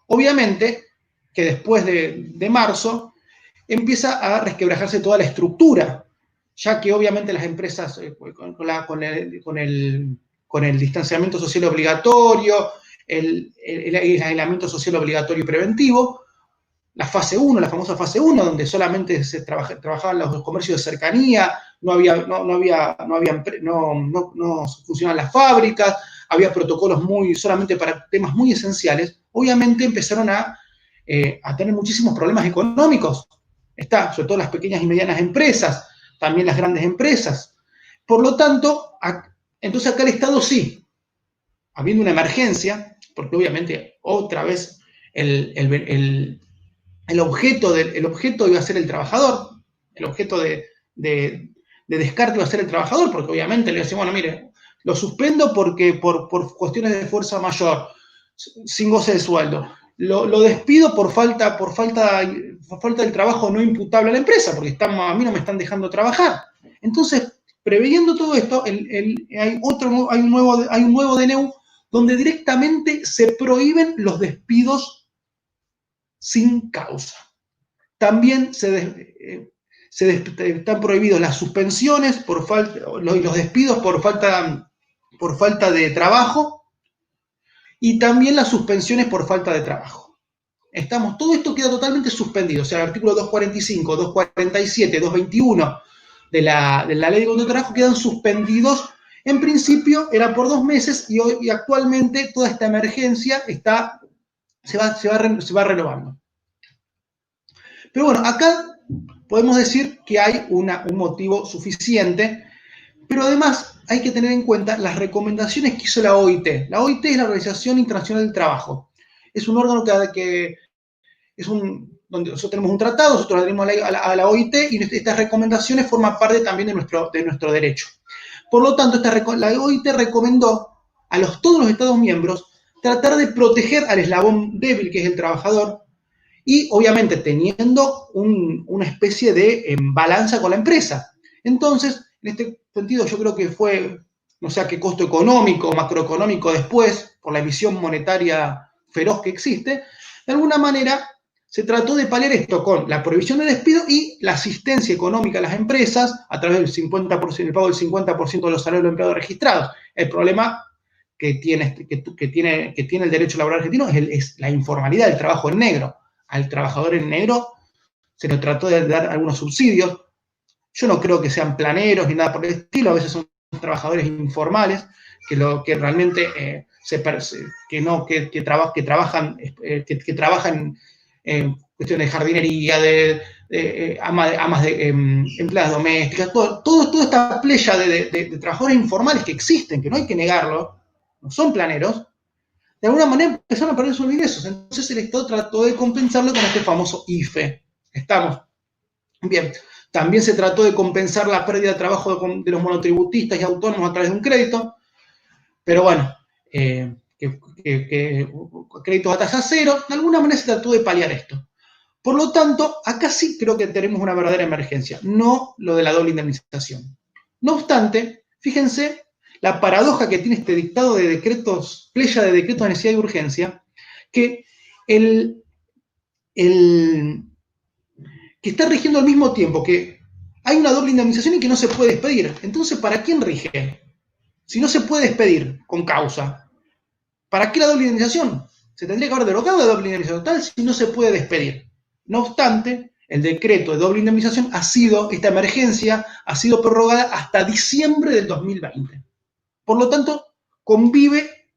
Obviamente que después de marzo empieza a resquebrajarse toda la estructura, ya que obviamente las empresas con el distanciamiento social obligatorio, el aislamiento social obligatorio y preventivo, la fase 1, la famosa fase 1, donde solamente se trabajaban los comercios de cercanía, no funcionaban las fábricas, había protocolos solamente para temas muy esenciales. Obviamente empezaron a tener muchísimos problemas económicos, sobre todo las pequeñas y medianas empresas, también las grandes empresas. Por lo tanto, entonces acá el Estado sí, habiendo una emergencia, porque obviamente otra vez el objeto iba a ser el trabajador, el objeto de descarte iba a ser el trabajador, porque obviamente le decimos, bueno, mire, lo suspendo porque por cuestiones de fuerza mayor, sin goce de sueldo. Lo despido por falta del trabajo no imputable a la empresa, porque a mí no me están dejando trabajar. Entonces, preveyendo todo esto, hay un nuevo DNU donde directamente se prohíben los despidos sin causa. También están prohibidos las suspensiones y los despidos por falta de trabajo, y también las suspensiones por falta de trabajo. Todo esto queda totalmente suspendido. O sea, el artículo 245, 247, 221 de la Ley de Contrato de Trabajo quedan suspendidos. En principio era por 2 meses y actualmente toda esta emergencia se va renovando. Pero bueno, acá podemos decir que hay un motivo suficiente, pero además hay que tener en cuenta las recomendaciones que hizo la OIT. La OIT es la Organización Internacional del Trabajo. Es un órgano donde nosotros tenemos un tratado, nosotros adherimos a la OIT y estas recomendaciones forman parte también de nuestro derecho. Por lo tanto, la OIT recomendó a todos los Estados miembros tratar de proteger al eslabón débil, que es el trabajador, y obviamente teniendo una especie de balanza con la empresa. Entonces, en este sentido, yo creo que fue, no sé a qué costo económico o macroeconómico después, por la emisión monetaria feroz que existe, de alguna manera se trató de paliar esto con la prohibición de despido y la asistencia económica a las empresas a través del 50%, el pago del 50% de los salarios de los empleados registrados. El problema que tiene el derecho laboral argentino es la informalidad, el trabajo en negro. Al trabajador en negro se le trató de dar algunos subsidios. Yo no creo que sean planeros ni nada por el estilo, a veces son trabajadores informales que realmente trabajan en cuestiones de jardinería, amas de empleadas domésticas, toda esta playa de trabajadores informales que existen, que no hay que negarlo, no son planeros, de alguna manera empezaron a perder sus ingresos. Entonces el Estado trató de compensarlo con este famoso IFE. ¿Estamos? Bien. También se trató de compensar la pérdida de trabajo de los monotributistas y autónomos a través de un crédito, pero bueno, créditos a tasa cero, de alguna manera se trató de paliar esto. Por lo tanto, acá sí creo que tenemos una verdadera emergencia, no lo de la doble indemnización. No obstante, fíjense la paradoja que tiene este dictado de decretos, playa de decretos de necesidad y urgencia, que que está rigiendo al mismo tiempo que hay una doble indemnización y que no se puede despedir. Entonces, ¿para quién rige? Si no se puede despedir con causa, ¿para qué la doble indemnización? Se tendría que haber derogado la doble indemnización total si no se puede despedir. No obstante, el decreto de doble indemnización esta emergencia ha sido prorrogada hasta diciembre del 2020. Por lo tanto, convive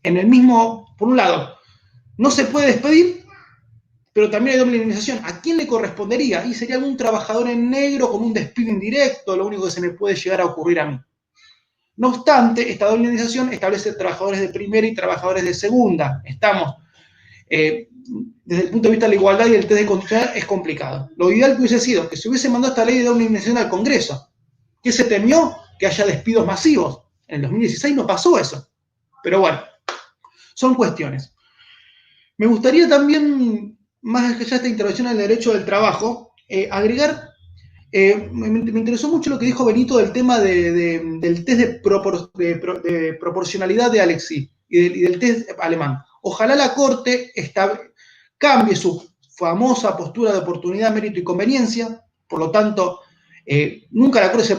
en el mismo, por un lado, no se puede despedir, pero también hay doble indemnización. ¿A quién le correspondería? Y sería algún trabajador en negro con un despido indirecto, lo único que se me puede llegar a ocurrir a mí. No obstante, esta doble indemnización establece trabajadores de primera y trabajadores de segunda. Desde el punto de vista de la igualdad y el test de constitucionalidad es complicado. Lo ideal que hubiese sido que se hubiese mandado esta ley de doble indemnización al Congreso. ¿Qué se temió? Que haya despidos masivos. En el 2016 no pasó eso. Pero bueno, son cuestiones. Me gustaría también, más allá de esta intervención en el derecho del trabajo, agregar, me interesó mucho lo que dijo Benito del tema del test de proporcionalidad de Alexis y del test alemán. Ojalá la Corte cambie su famosa postura de oportunidad, mérito y conveniencia. Por lo tanto, nunca la Corte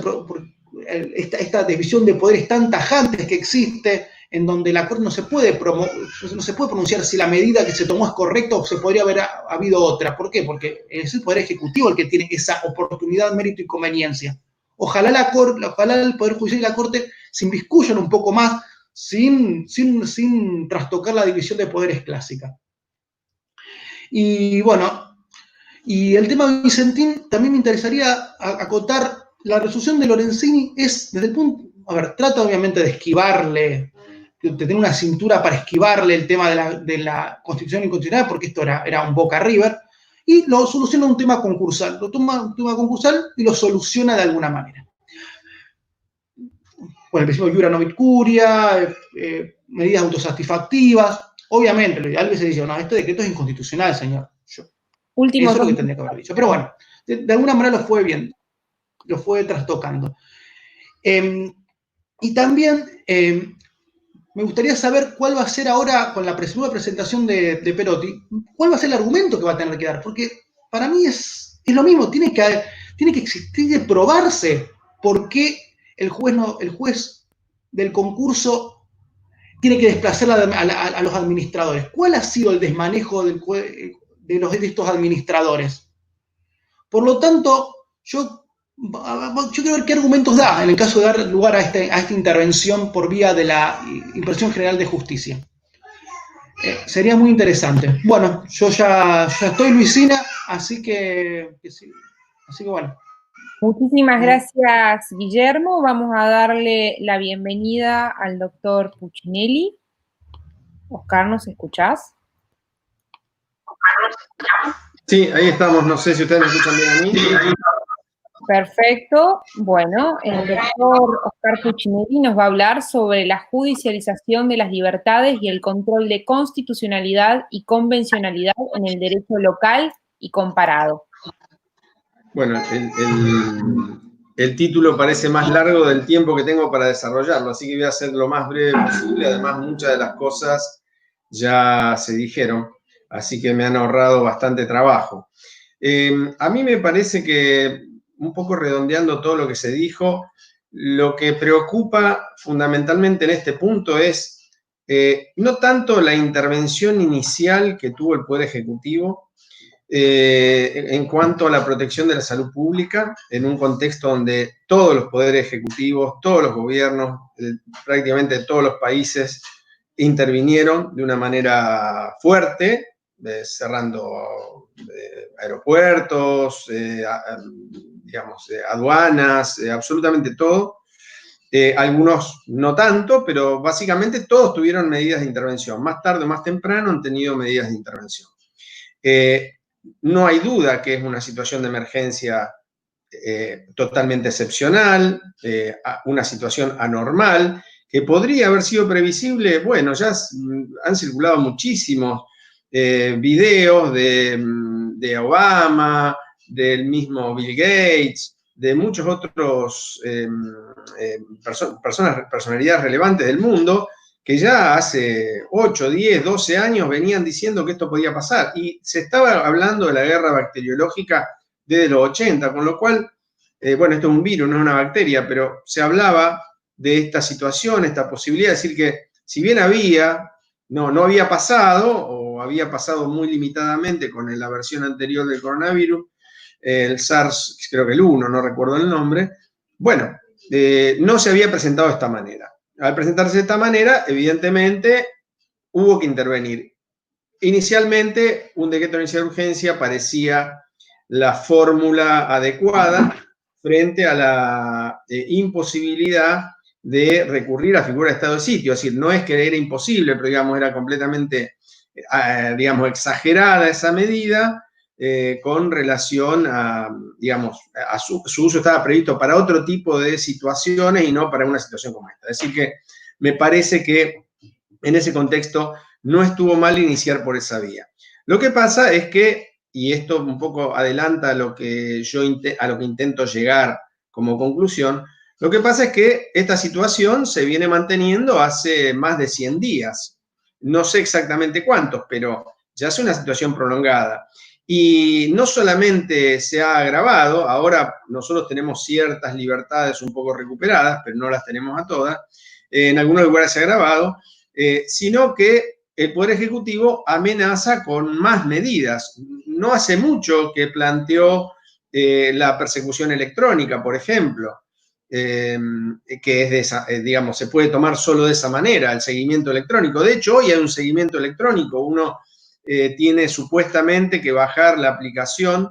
esta división de poderes tan tajantes que existe, en donde la Corte no se puede pronunciar si la medida que se tomó es correcta o se podría haber habido otra. ¿Por qué? Porque es el Poder Ejecutivo el que tiene esa oportunidad, mérito y conveniencia. Ojalá el Poder Judicial y la Corte se inmiscuyan un poco más sin trastocar la división de poderes clásica. Y bueno, y el tema de Vicentín también me interesaría acotar. La resolución de Lorenzini es, desde el punto, trata obviamente de esquivarle, de tener una cintura para esquivarle el tema de la constitución inconstitucional, porque esto era un Boca River, y lo soluciona un tema concursal. Lo toma un tema concursal y lo soluciona de alguna manera. Con el principio de Iura Novit Curia, medidas autosatisfactivas. Obviamente, lo ideal hubiese dicho, no, este decreto es inconstitucional, señor. Eso es lo que tendría que haber dicho. Pero bueno, de alguna manera lo fue viendo. Lo fue trastocando. Y también me gustaría saber cuál va a ser ahora, con la nueva presentación de Perotti, cuál va a ser el argumento que va a tener que dar, porque para mí es lo mismo, tiene que existir y probarse por qué el juez del concurso tiene que desplazar a los administradores. ¿Cuál ha sido el desmanejo de estos administradores? Por lo tanto, yo quiero ver qué argumentos da en el caso de dar lugar a esta intervención por vía de la Impresión General de Justicia. Sería muy interesante. Bueno, yo ya estoy, Luisina, así que bueno. Muchísimas gracias, Guillermo. Vamos a darle la bienvenida al doctor Puccinelli. Oscar, ¿nos escuchás? Sí, ahí estamos. No sé si ustedes me escuchan bien a mí. Perfecto. Bueno, el doctor Oscar Puccinelli nos va a hablar sobre la judicialización de las libertades y el control de constitucionalidad y convencionalidad en el derecho local y comparado. Bueno, el título parece más largo del tiempo que tengo para desarrollarlo, así que voy a ser lo más breve posible. Además, muchas de las cosas ya se dijeron, así que me han ahorrado bastante trabajo. A mí me parece que, un poco redondeando todo lo que se dijo, lo que preocupa fundamentalmente en este punto es no tanto la intervención inicial que tuvo el Poder Ejecutivo en cuanto a la protección de la salud pública, en un contexto donde todos los poderes ejecutivos, todos los gobiernos, prácticamente todos los países intervinieron de una manera fuerte, cerrando aeropuertos, digamos, aduanas, absolutamente todo. Algunos no tanto, pero básicamente todos tuvieron medidas de intervención. Más tarde o más temprano han tenido medidas de intervención. No hay duda que es una situación de emergencia totalmente excepcional, una situación anormal, que podría haber sido previsible. Bueno, ya han circulado muchísimos videos de Obama, del mismo Bill Gates, de muchos otros personalidades relevantes del mundo, que ya hace 8, 10, 12 años venían diciendo que esto podía pasar. Y se estaba hablando de la guerra bacteriológica desde los 80, con lo cual, bueno, esto es un virus, no es una bacteria, pero se hablaba de esta situación, esta posibilidad, es decir que si bien no había pasado, o había pasado muy limitadamente con la versión anterior del coronavirus, el SARS, creo que el 1, no recuerdo el nombre, bueno, no se había presentado de esta manera. Al presentarse de esta manera, evidentemente, hubo que intervenir. Inicialmente, un decreto de necesidad de urgencia parecía la fórmula adecuada frente a la imposibilidad de recurrir a figura de estado de sitio. Es decir, no es que era imposible, pero digamos, era completamente, digamos, exagerada esa medida con relación a, digamos, a su uso estaba previsto para otro tipo de situaciones y no para una situación como esta. Es decir que me parece que en ese contexto no estuvo mal iniciar por esa vía. Lo que pasa es que, y esto un poco adelanta a lo que intento llegar como conclusión, lo que pasa es que esta situación se viene manteniendo hace más de 100 días. No sé exactamente cuántos, pero ya es una situación prolongada. Y no solamente se ha agravado, ahora nosotros tenemos ciertas libertades un poco recuperadas, pero no las tenemos a todas, en algunos lugares se ha agravado, sino que el Poder Ejecutivo amenaza con más medidas. No hace mucho que planteó la persecución electrónica, por ejemplo, que es de esa, digamos, se puede tomar solo de esa manera, el seguimiento electrónico. De hecho, hoy hay un seguimiento electrónico, uno tiene supuestamente que bajar la aplicación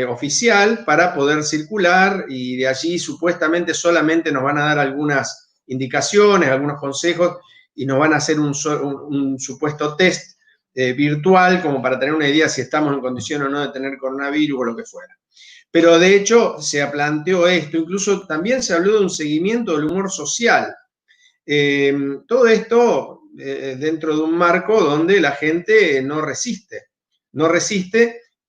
oficial para poder circular y de allí supuestamente solamente nos van a dar algunas indicaciones, algunos consejos y nos van a hacer un supuesto test virtual como para tener una idea si estamos en condición o no de tener coronavirus o lo que fuera. Pero de hecho se planteó esto, incluso también se habló de un seguimiento del humor social. Todo esto dentro de un marco donde la gente no resiste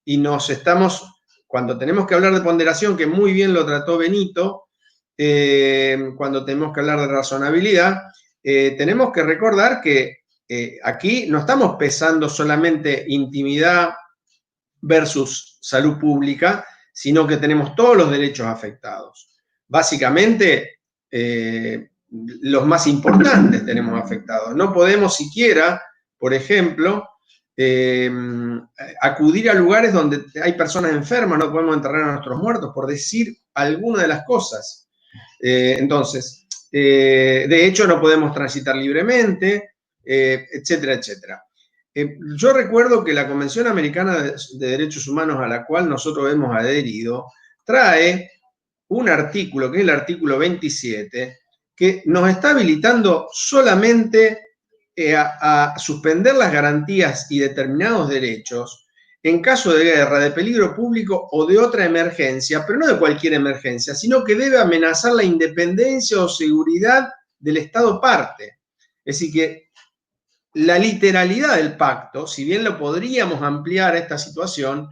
y nos estamos, cuando tenemos que hablar de ponderación, que muy bien lo trató Benito, cuando tenemos que hablar de razonabilidad, tenemos que recordar que aquí no estamos pesando solamente intimidad versus salud pública, sino que tenemos todos los derechos afectados. Básicamente, los más importantes tenemos afectados. No podemos siquiera, por ejemplo, acudir a lugares donde hay personas enfermas, no podemos enterrar a nuestros muertos, por decir alguna de las cosas. Entonces, de hecho, no podemos transitar libremente, etcétera, etcétera. Yo recuerdo que la Convención Americana de Derechos Humanos, a la cual nosotros hemos adherido, trae un artículo, que es el artículo 27, que nos está habilitando solamente a suspender las garantías y determinados derechos en caso de guerra, de peligro público o de otra emergencia, pero no de cualquier emergencia, sino que debe amenazar la independencia o seguridad del Estado parte. Es decir, que la literalidad del pacto, si bien lo podríamos ampliar a esta situación,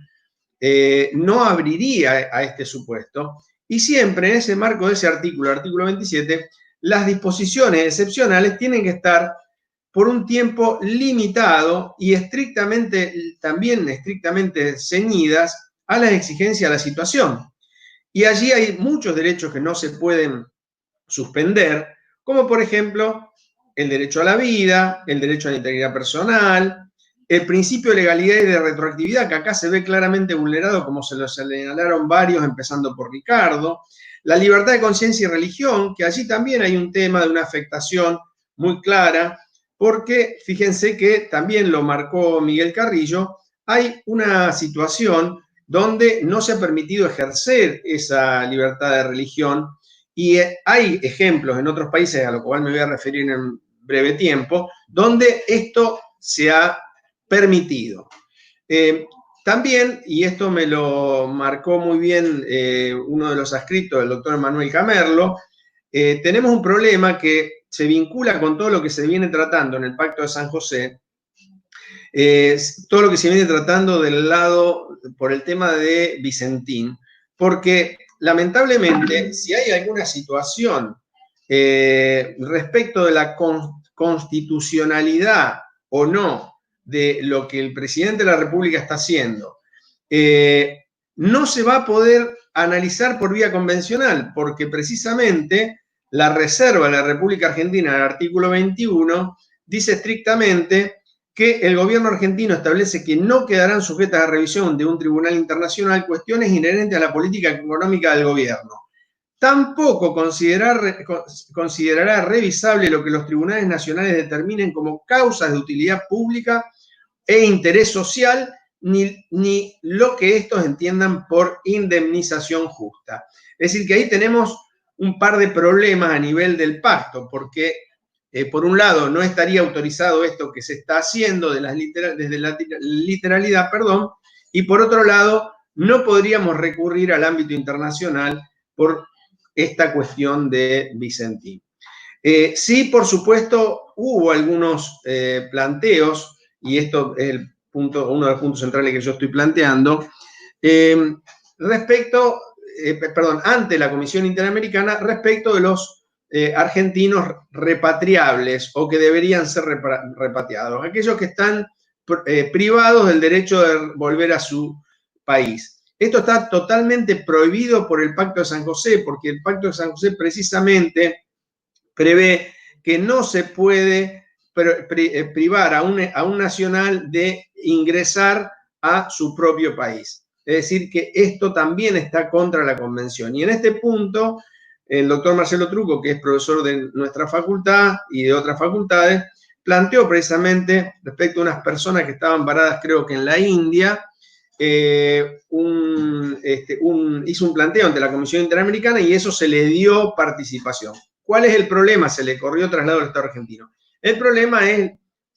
no abriría a este supuesto, y siempre en ese marco de ese artículo 27, las disposiciones excepcionales tienen que estar por un tiempo limitado y también estrictamente ceñidas a las exigencias de la situación. Y allí hay muchos derechos que no se pueden suspender, como por ejemplo el derecho a la vida, el derecho a la integridad personal, el principio de legalidad y de retroactividad, que acá se ve claramente vulnerado, como se lo señalaron varios, empezando por Ricardo, la libertad de conciencia y religión, que allí también hay un tema de una afectación muy clara, porque fíjense que también lo marcó Miguel Carrillo, hay una situación donde no se ha permitido ejercer esa libertad de religión, y hay ejemplos en otros países, a lo cual me voy a referir en breve tiempo, donde esto se ha permitido. También, y esto me lo marcó muy bien uno de los adscritos del doctor Manuel Camerlo, tenemos un problema que se vincula con todo lo que se viene tratando en el Pacto de San José, todo lo que se viene tratando del lado, por el tema de Vicentín, porque lamentablemente, si hay alguna situación respecto de la constitucionalidad o no de lo que el presidente de la República está haciendo, no se va a poder analizar por vía convencional, porque precisamente la reserva de la República Argentina, en el artículo 21, dice estrictamente que el gobierno argentino establece que no quedarán sujetas a revisión de un tribunal internacional cuestiones inherentes a la política económica del gobierno. Tampoco considerará revisable lo que los tribunales nacionales determinen como causas de utilidad pública e interés social, ni lo que estos entiendan por indemnización justa. Es decir, que ahí tenemos un par de problemas a nivel del pacto, porque por un lado no estaría autorizado esto que se está haciendo desde la literalidad, y por otro lado no podríamos recurrir al ámbito internacional por esta cuestión de Vicentín. Sí, por supuesto, hubo algunos planteos, y esto es uno de los puntos centrales que yo estoy planteando, ante la Comisión Interamericana, respecto de los argentinos repatriables o que deberían ser repatriados, aquellos que están privados del derecho de volver a su país. Esto está totalmente prohibido por el Pacto de San José, porque el Pacto de San José precisamente prevé que no se puede privar a un nacional de ingresar a su propio país. Es decir, que esto también está contra la Convención. Y en este punto, el doctor Marcelo Trucco, que es profesor de nuestra facultad y de otras facultades, planteó precisamente respecto a unas personas que estaban varadas, creo que en la India, hizo un planteo ante la Comisión Interamericana y eso se le dio participación. ¿Cuál es el problema? Se le corrió traslado al Estado argentino. El problema es,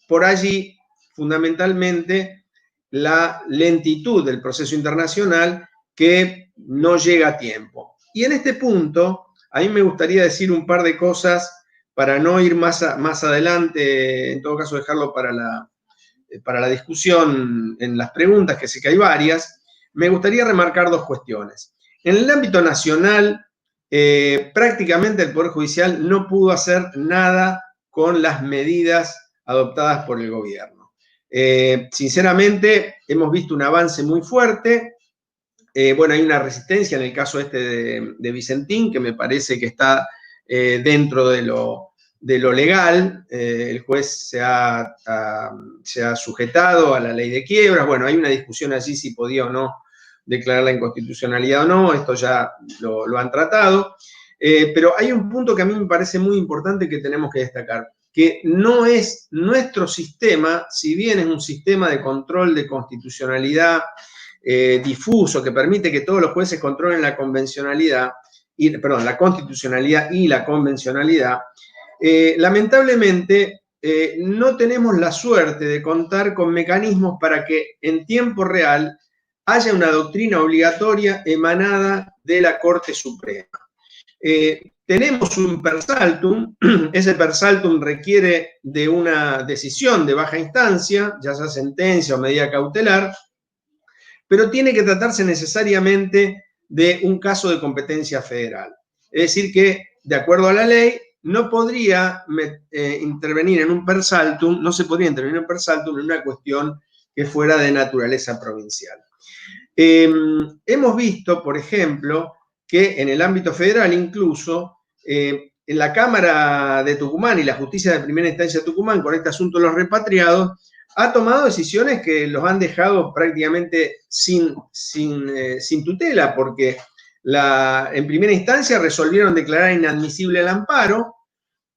por allí, fundamentalmente, la lentitud del proceso internacional que no llega a tiempo. Y en este punto, a mí me gustaría decir un par de cosas para no ir más adelante, en todo caso dejarlo para la discusión en las preguntas, que sé que hay varias. Me gustaría remarcar dos cuestiones. En el ámbito nacional, prácticamente el Poder Judicial no pudo hacer nada con las medidas adoptadas por el gobierno. Sinceramente, hemos visto un avance muy fuerte. Bueno, hay una resistencia en el caso de Vicentín, que me parece que está dentro de lo legal. El juez se ha sujetado a la ley de quiebras. Bueno, hay una discusión allí si podía o no declarar la inconstitucionalidad o no, esto ya lo han tratado. Pero hay un punto que a mí me parece muy importante que tenemos que destacar, que no es nuestro sistema, si bien es un sistema de control de constitucionalidad difuso, que permite que todos los jueces controlen la constitucionalidad y la convencionalidad, lamentablemente no tenemos la suerte de contar con mecanismos para que en tiempo real haya una doctrina obligatoria emanada de la Corte Suprema. Tenemos un per saltum, ese per saltum requiere de una decisión de baja instancia, ya sea sentencia o medida cautelar, pero tiene que tratarse necesariamente de un caso de competencia federal. Es decir que, de acuerdo a la ley, no podría intervenir en un per saltum, no se podría intervenir en un per saltum en una cuestión que fuera de naturaleza provincial. Hemos visto, por ejemplo, que en el ámbito federal incluso, en la Cámara de Tucumán y la Justicia de Primera Instancia de Tucumán, con este asunto de los repatriados, ha tomado decisiones que los han dejado prácticamente sin tutela, porque en primera instancia resolvieron declarar inadmisible el amparo.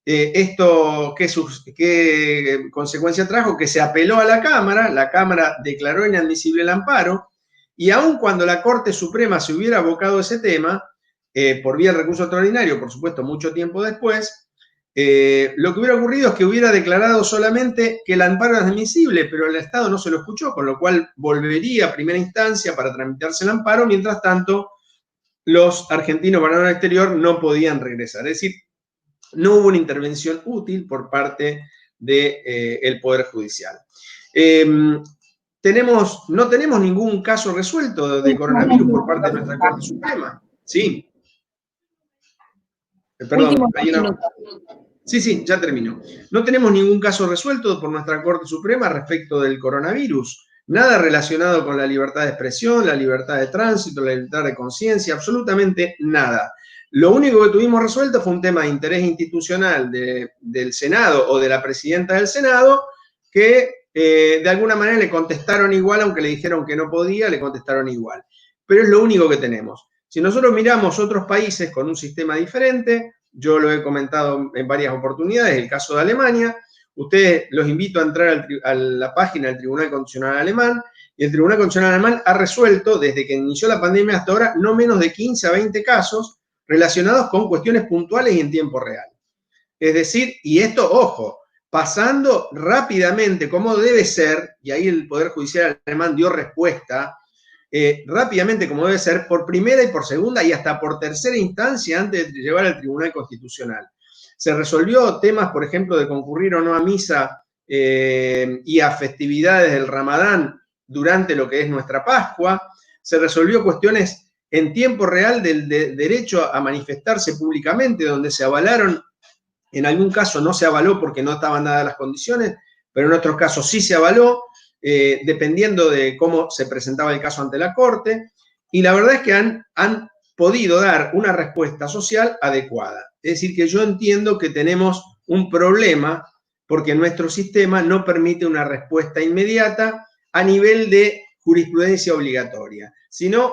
Esto, ¿qué consecuencia trajo? Que se apeló a la Cámara declaró inadmisible el amparo, y aun cuando la Corte Suprema se hubiera abocado a ese tema, por vía del recurso extraordinario, por supuesto, mucho tiempo después, lo que hubiera ocurrido es que hubiera declarado solamente que el amparo es admisible, pero el Estado no se lo escuchó, con lo cual volvería a primera instancia para tramitarse el amparo. Mientras tanto, los argentinos varados al exterior no podían regresar. Es decir, no hubo una intervención útil por parte del Poder Judicial. No tenemos ningún caso resuelto de coronavirus por parte de nuestra Corte Suprema. Sí. Perdón, Sí, ya terminó. No tenemos ningún caso resuelto por nuestra Corte Suprema respecto del coronavirus. Nada relacionado con la libertad de expresión, la libertad de tránsito, la libertad de conciencia, absolutamente nada. Lo único que tuvimos resuelto fue un tema de interés institucional del Senado o de la presidenta del Senado, que de alguna manera le contestaron igual, aunque le dijeron que no podía, le contestaron igual. Pero es lo único que tenemos. Si nosotros miramos otros países con un sistema diferente, yo lo he comentado en varias oportunidades, el caso de Alemania, ustedes los invito a entrar a la página del Tribunal Constitucional Alemán, y el Tribunal Constitucional Alemán ha resuelto, desde que inició la pandemia hasta ahora, no menos de 15 a 20 casos relacionados con cuestiones puntuales y en tiempo real. Es decir, y esto, ojo, pasando rápidamente como debe ser, y ahí el Poder Judicial alemán dio respuesta, rápidamente como debe ser, por primera y por segunda y hasta por tercera instancia antes de llevar al Tribunal Constitucional. Se resolvió temas, por ejemplo, de concurrir o no a misa y a festividades del Ramadán durante lo que es nuestra Pascua. Se resolvió cuestiones en tiempo real del derecho a manifestarse públicamente, donde se avalaron, en algún caso no se avaló porque no estaban dadas las condiciones, pero en otros casos sí se avaló, dependiendo de cómo se presentaba el caso ante la Corte, y la verdad es que han podido dar una respuesta social adecuada. Es decir, que yo entiendo que tenemos un problema porque nuestro sistema no permite una respuesta inmediata a nivel de jurisprudencia obligatoria, sino,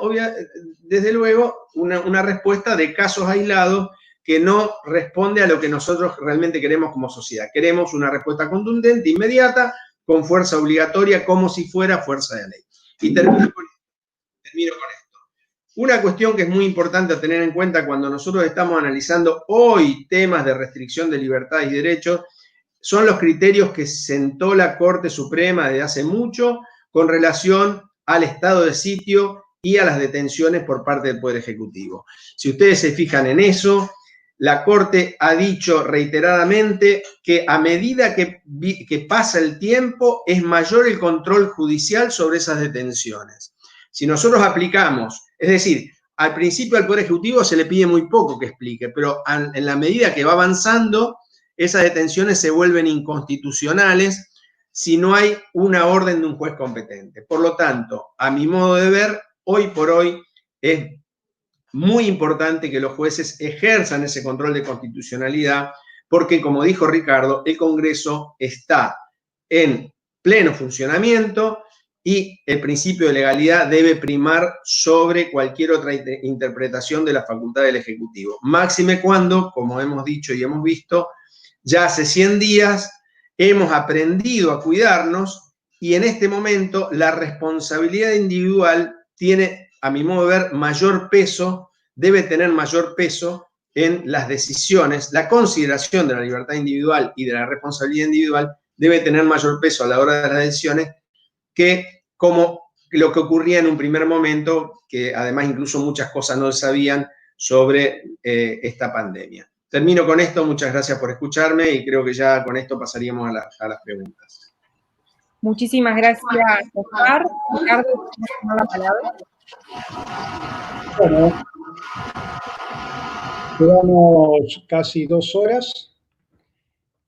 desde luego, una respuesta de casos aislados que no responde a lo que nosotros realmente queremos como sociedad. Queremos una respuesta contundente, inmediata, con fuerza obligatoria, como si fuera fuerza de ley. Y termino con esto. Una cuestión que es muy importante a tener en cuenta cuando nosotros estamos analizando hoy temas de restricción de libertades y derechos, son los criterios que sentó la Corte Suprema desde hace mucho con relación al estado de sitio y a las detenciones por parte del Poder Ejecutivo. Si ustedes se fijan en eso, la Corte ha dicho reiteradamente que a medida que pasa el tiempo es mayor el control judicial sobre esas detenciones. Si nosotros aplicamos, es decir, al principio al Poder Ejecutivo se le pide muy poco que explique, pero en la medida que va avanzando, esas detenciones se vuelven inconstitucionales si no hay una orden de un juez competente. Por lo tanto, a mi modo de ver, hoy por hoy es muy importante que los jueces ejerzan ese control de constitucionalidad, porque, como dijo Ricardo, el Congreso está en pleno funcionamiento y el principio de legalidad debe primar sobre cualquier otra interpretación de la facultad del Ejecutivo. Máxime cuando, como hemos dicho y hemos visto, ya hace 100 días hemos aprendido a cuidarnos y en este momento la responsabilidad individual tiene, a mi modo de ver, mayor peso, debe tener mayor peso en las decisiones. La consideración de la libertad individual y de la responsabilidad individual debe tener mayor peso a la hora de las decisiones que como lo que ocurría en un primer momento, que además incluso muchas cosas no se sabían sobre esta pandemia. Termino con esto, muchas gracias por escucharme y creo que ya con esto pasaríamos a las preguntas. Muchísimas gracias, Oscar. Ricardo, ¿tienes la palabra? Bueno, llevamos casi 2 horas.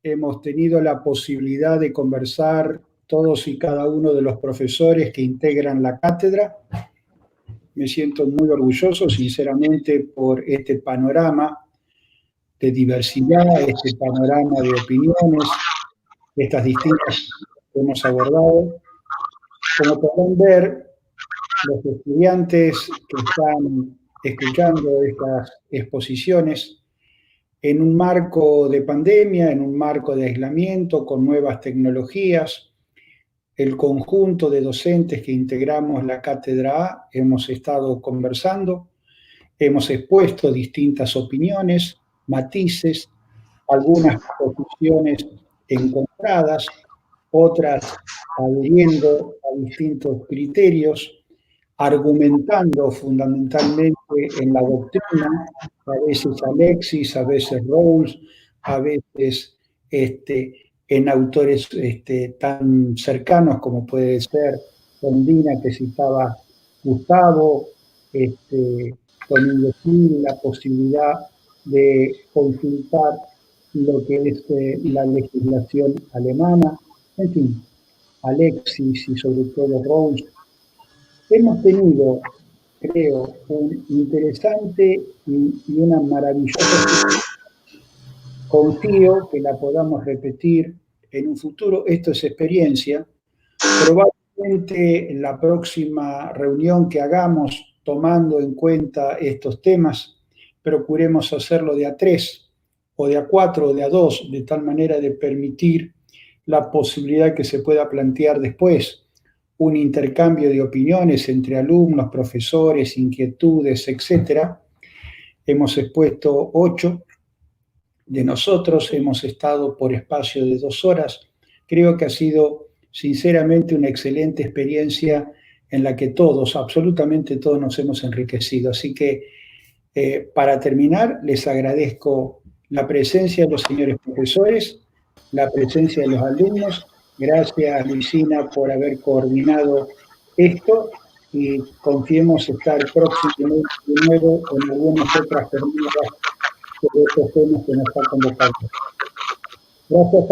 Hemos tenido la posibilidad de conversar todos y cada uno de los profesores que integran la cátedra. Me siento muy orgulloso, sinceramente, por este panorama de diversidad, este panorama de opiniones, estas distintas que hemos abordado. Como podrán ver, los estudiantes que están escuchando estas exposiciones en un marco de pandemia, en un marco de aislamiento, con nuevas tecnologías, el conjunto de docentes que integramos la Cátedra A hemos estado conversando, hemos expuesto distintas opiniones, matices, algunas posiciones encontradas, otras adhiriendo a distintos criterios, argumentando fundamentalmente en la doctrina, a veces Alexis, a veces Rawls, a veces en autores tan cercanos como puede ser Rondina, que citaba Gustavo, Domingo Gil, la posibilidad de consultar lo que es la legislación alemana, en fin, Alexis y sobre todo Rawls. Hemos tenido, creo, un interesante y una maravillosa. Confío que la podamos repetir en un futuro. Esto es experiencia. Probablemente en la próxima reunión que hagamos, tomando en cuenta estos temas, procuremos hacerlo de a 3 o de a 4 o de a 2, de tal manera de permitir la posibilidad que se pueda plantear después un intercambio de opiniones entre alumnos, profesores, inquietudes, etc. Hemos expuesto 8 de nosotros, hemos estado por espacio de 2 horas. Creo que ha sido sinceramente una excelente experiencia en la que todos, absolutamente todos, nos hemos enriquecido. Así que para terminar, les agradezco la presencia de los señores profesores, la presencia de los alumnos. Gracias, Luisina, por haber coordinado esto y confiemos estar próximamente de nuevo en algunas otras preguntas sobre estos temas que nos está convocando. Gracias a todos.